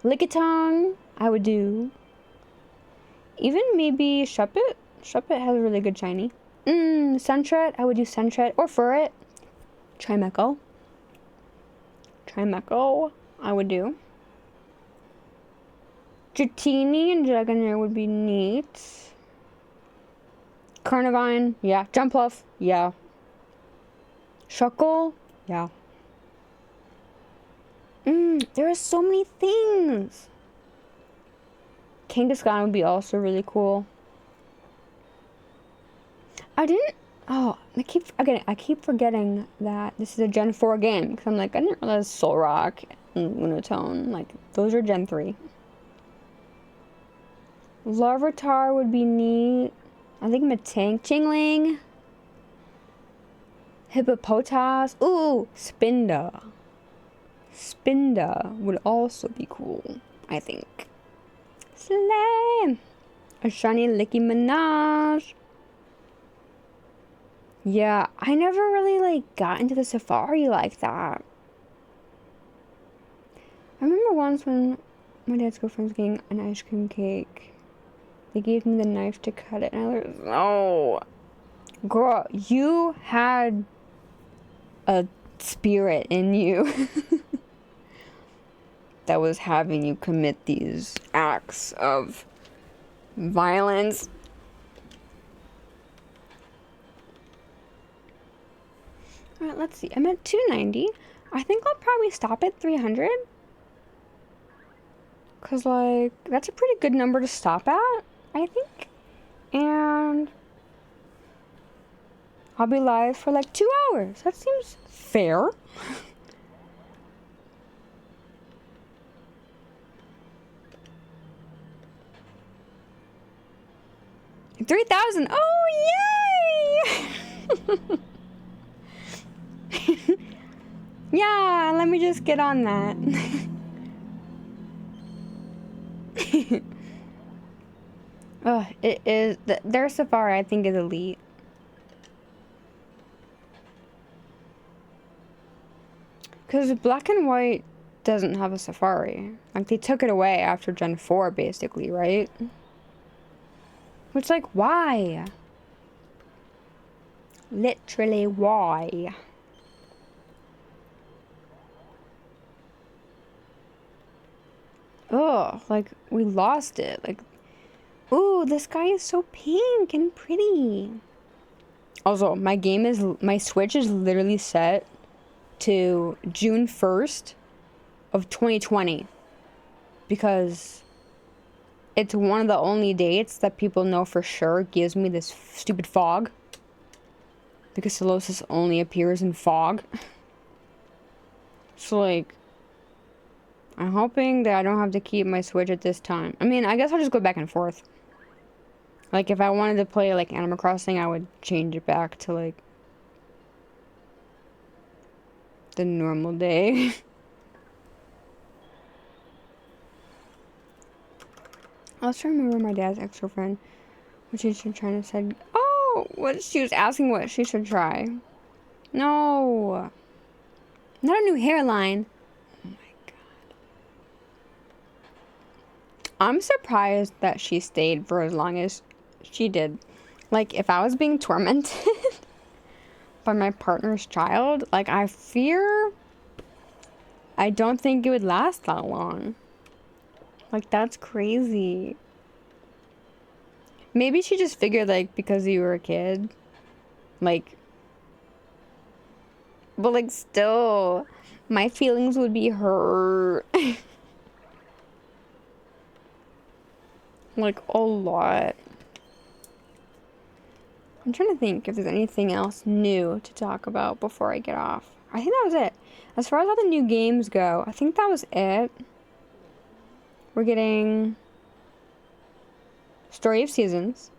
Lickitung, I would do. Even maybe Shuppet. Shuppet has a really good shiny. Sentret, I would do Sentret or Furret. Trimeco, I would do. Dratini and Dragonair would be neat. Carnivine, yeah. Jumpluff, yeah. Shuckle, yeah. There are so many things. Kangaskhan would be also really cool. I keep forgetting that this is a Gen 4 game. Because I'm like, I didn't realize Solrock and Lunatone, like, those are Gen 3. Larvitar would be neat. I think Matank. Chingling. Hippopotas. Ooh, Spinda. Spinda would also be cool, I think. Slay! A shiny Licky Minaj. Yeah, I never really, like, got into the safari like that. I remember once when my dad's girlfriend was getting an ice cream cake. They gave me the knife to cut it, and I was, oh, girl, you had a spirit in you that was having you commit these acts of violence. Alright, let's see. I'm at 290. I think I'll probably stop at 300. Because, like, that's a pretty good number to stop at, I think. And I'll be live for, like, 2 hours. That seems fair. $3,000. Oh, yay! Yeah, let me just get on that. It is, their safari I think is elite. Because black and white doesn't have a safari. Like, they took it away after Gen 4 basically, right? Which, like, why? Literally, why? Ugh, like, we lost it. Like, ooh, the sky is so pink and pretty. Also, my Switch is literally set to June 1st of 2020. Because it's one of the only dates that people know for sure gives me this stupid fog. Because Solosis only appears in fog. So, like, I'm hoping that I don't have to keep my Switch at this time. I mean, I guess I'll just go back and forth. Like, if I wanted to play, like, Animal Crossing, I would change it back to, like, the normal day. I was trying to remember my dad's ex-girlfriend. What she should try to say. Oh, what she was asking what she should try. No. Not a new hairline. Oh my god. I'm surprised that she stayed for as long as she did. Like, if I was being tormented by my partner's child, like, I don't think it would last that long. Like, that's crazy. Maybe she just figured, like, because you were a kid, like, but, like, still, my feelings would be hurt. Like, a lot. I'm trying to think if there's anything else new to talk about before I get off. I think that was it. As far as all the new games go, I think that was it. We're getting Story of Seasons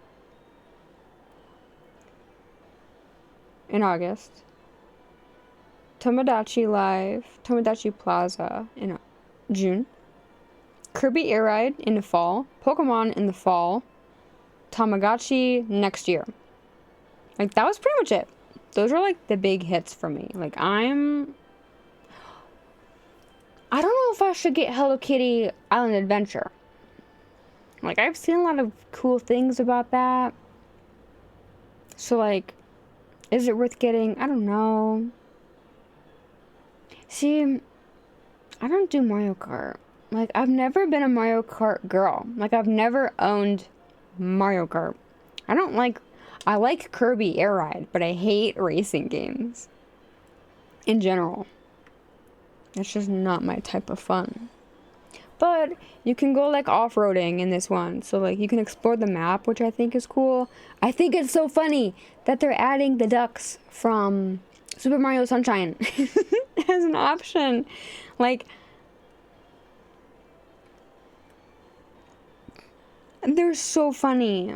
in August. Tomodachi Live, Tomodachi Plaza in June. Kirby Air Ride in the fall. Pokemon in the fall. Tamagotchi next year. Like, that was pretty much it. Those are, like, the big hits for me. Like, I don't know if I should get Hello Kitty Island Adventure. Like, I've seen a lot of cool things about that. So, like, is it worth getting? I don't know. See, I don't do Mario Kart. Like, I've never been a Mario Kart girl. Like, I've never owned Mario Kart. I like Kirby Air Ride, but I hate racing games. In general. It's just not my type of fun. But you can go, like, off-roading in this one. So, like, you can explore the map, which I think is cool. I think it's so funny that they're adding the ducks from Super Mario Sunshine as an option. Like, they're so funny.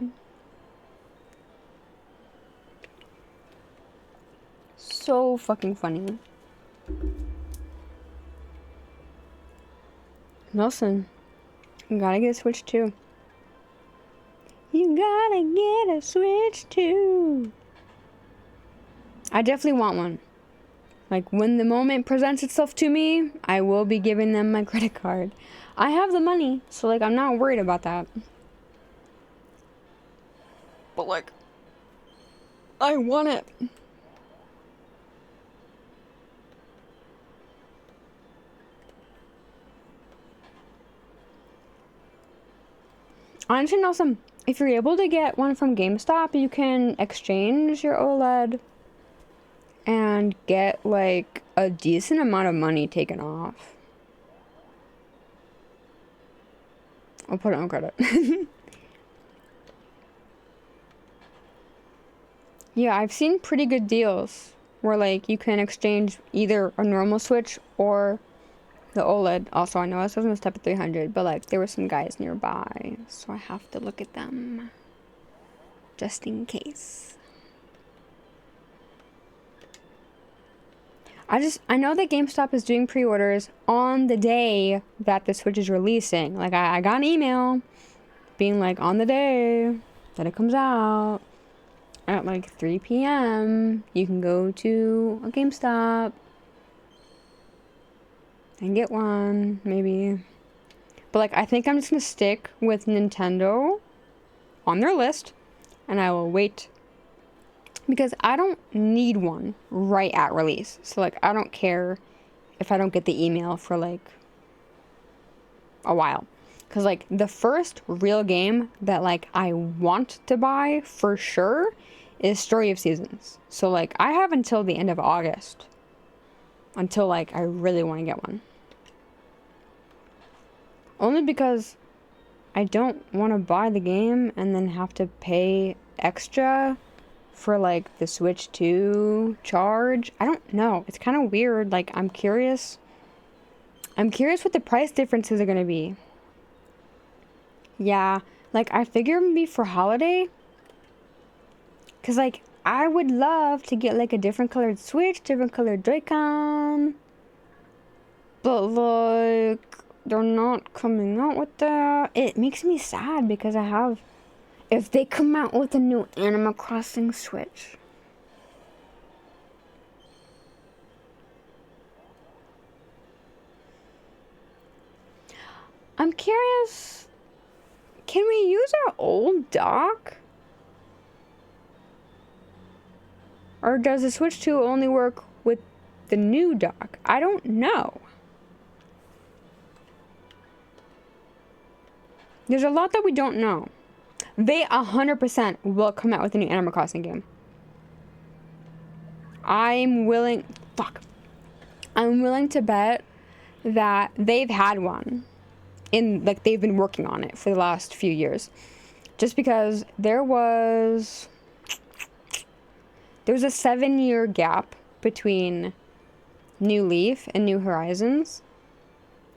so fucking funny. Nelson, you gotta get a Switch too. You gotta get a Switch too. I definitely want one. Like, when the moment presents itself to me, I will be giving them my credit card. I have the money, so, like, I'm not worried about that. But, like, I want it. Honestly, Nelson, if you're able to get one from GameStop, you can exchange your OLED and get, like, a decent amount of money taken off. I'll put it on credit. Yeah, I've seen pretty good deals where, like, you can exchange either a normal Switch or the OLED. Also, I know this doesn't step at 300, but, like, there were some guys nearby, so I have to look at them just in case. I know that GameStop is doing pre-orders on the day that the Switch is releasing. Like, I got an email being like, on the day that it comes out at like 3 p.m. you can go to a GameStop and get one, maybe. But, like, I think I'm just gonna stick with Nintendo on their list, and I will wait. Because I don't need one right at release. So, like, I don't care if I don't get the email for, like, a while. Because, like, the first real game that, like, I want to buy for sure is Story of Seasons. So, like, I have until the end of August. Until, like, I really want to get one. Only because I don't want to buy the game and then have to pay extra for, like, the Switch 2 charge. I don't know. It's kind of weird. Like, I'm curious what the price differences are going to be. Yeah, like, I figure it would be for holiday. Because, like, I would love to get, like, a different colored Switch, different colored Joy-Con. But, like, they're not coming out with that. It makes me sad because if they come out with a new Animal Crossing Switch. I'm curious, can we use our old dock? Or does the Switch 2 only work with the new dock? I don't know. There's a lot that we don't know. They 100% will come out with a new Animal Crossing game. I'm willing to bet that they've had one. Like, they've been working on it for the last few years. Just because there was a 7-year gap between New Leaf and New Horizons.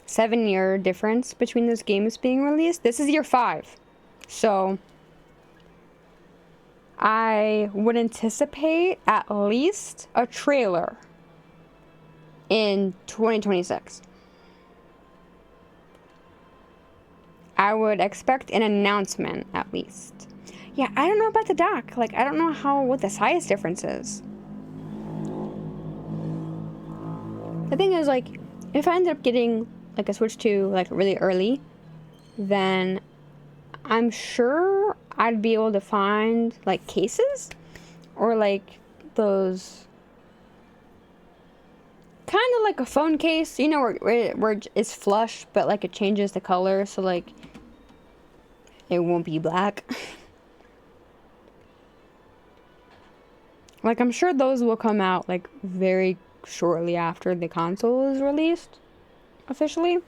7-year difference between those games being released. This is year 5. So I would anticipate at least a trailer in 2026. I would expect an announcement at least. Yeah, I don't know about the dock. Like, I don't know what the size difference is. The thing is, like, if I end up getting, like, a Switch 2, like, really early, then I'm sure I'd be able to find, like, cases or, like, those kind of like a phone case, you know, where it's flush, but, like, it changes the color, so, like, it won't be black. Like, I'm sure those will come out, like, very shortly after the console is released officially.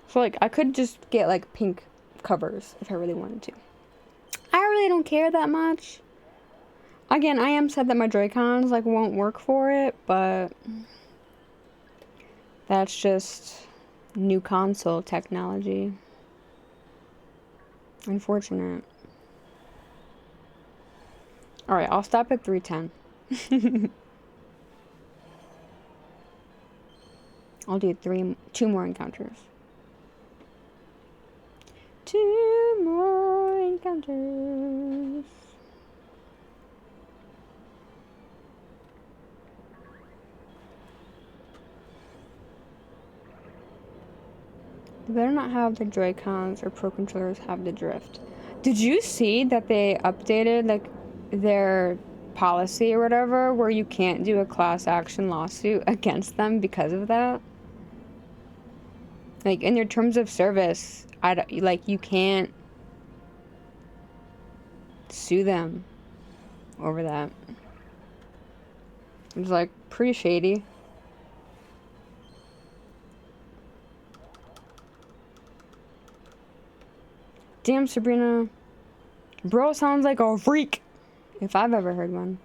So, like, I could just get, like, pink covers if I really wanted to. I really don't care that much. Again, I am sad that my Joy-Cons, like, won't work for it, but that's just new console technology. Unfortunate. Alright, I'll stop at 310. I'll do 2 more encounters. 2 more encounters. They better not have the Joy-Cons or Pro Controllers have the drift. Did you see that they updated like their policy or whatever where you can't do a class action lawsuit against them because of that? Like in their terms of service, you can't sue them over that. It's like pretty shady. Damn, Sabrina. Bro sounds like a freak. If I've ever heard one.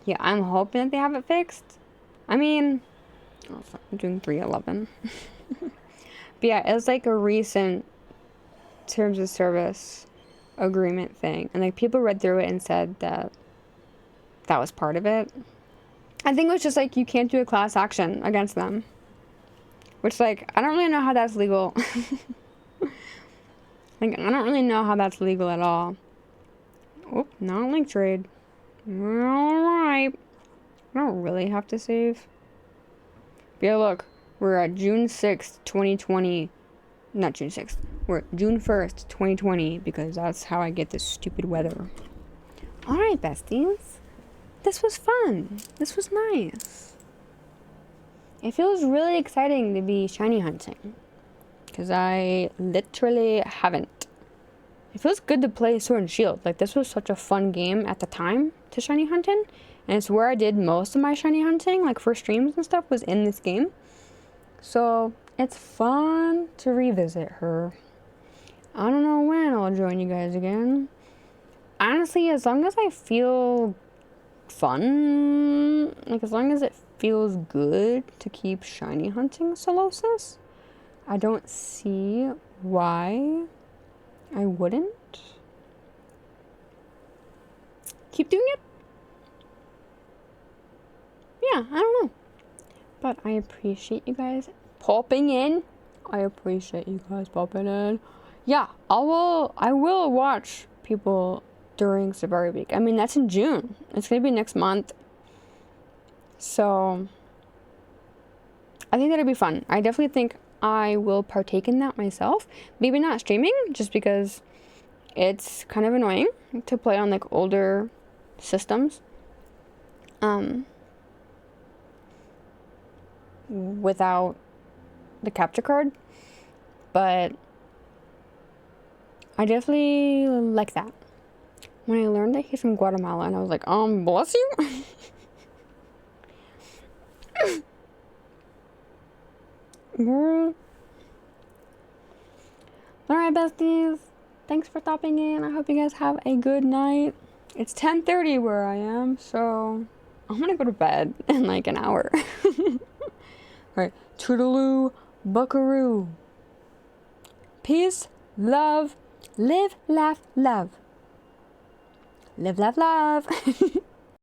Yeah, I'm hoping that they have it fixed. I mean, oh, fuck, I'm doing 311. But yeah, it was like a recent terms of service agreement thing. And like people read through it and said that that was part of it. I think it was just like you can't do a class action against them. Which like, I don't really know how that's legal. Like, I don't really know how that's legal at all. Oh, not link trade. Alright. I don't really have to save. But yeah, look. We're at June 6th, 2020. Not June 6th. We're at June 1st, 2020. Because that's how I get this stupid weather. Alright, besties. This was fun. This was nice. It feels really exciting to be shiny hunting. Because I literally haven't. It feels good to play Sword and Shield. Like, this was such a fun game at the time to shiny hunting. And it's where I did most of my shiny hunting, like for streams and stuff, was in this game. So, it's fun to revisit her. I don't know when I'll join you guys again. Honestly, as long as I feel fun, like as long as it feels good to keep shiny hunting Solosis, I don't see why I wouldn't keep doing it. Yeah, I don't know. But I appreciate you guys popping in. I appreciate you guys popping in. Yeah, I will watch people during Savari Week. I mean, that's in June. It's going to be next month. So, I think that'll be fun. I definitely think I will partake in that myself. Maybe not streaming, just because it's kind of annoying to play on like older systems. Without the capture card. But I definitely like that. When I learned that he's from Guatemala, and I was like, bless you. Girl. Alright, besties. Thanks for stopping in. I hope you guys have a good night. It's 10:30 where I am, so I'm gonna go to bed in like an hour. Alright. Toodaloo, buckaroo. Peace, love, live, laugh, love. Live, laugh, love.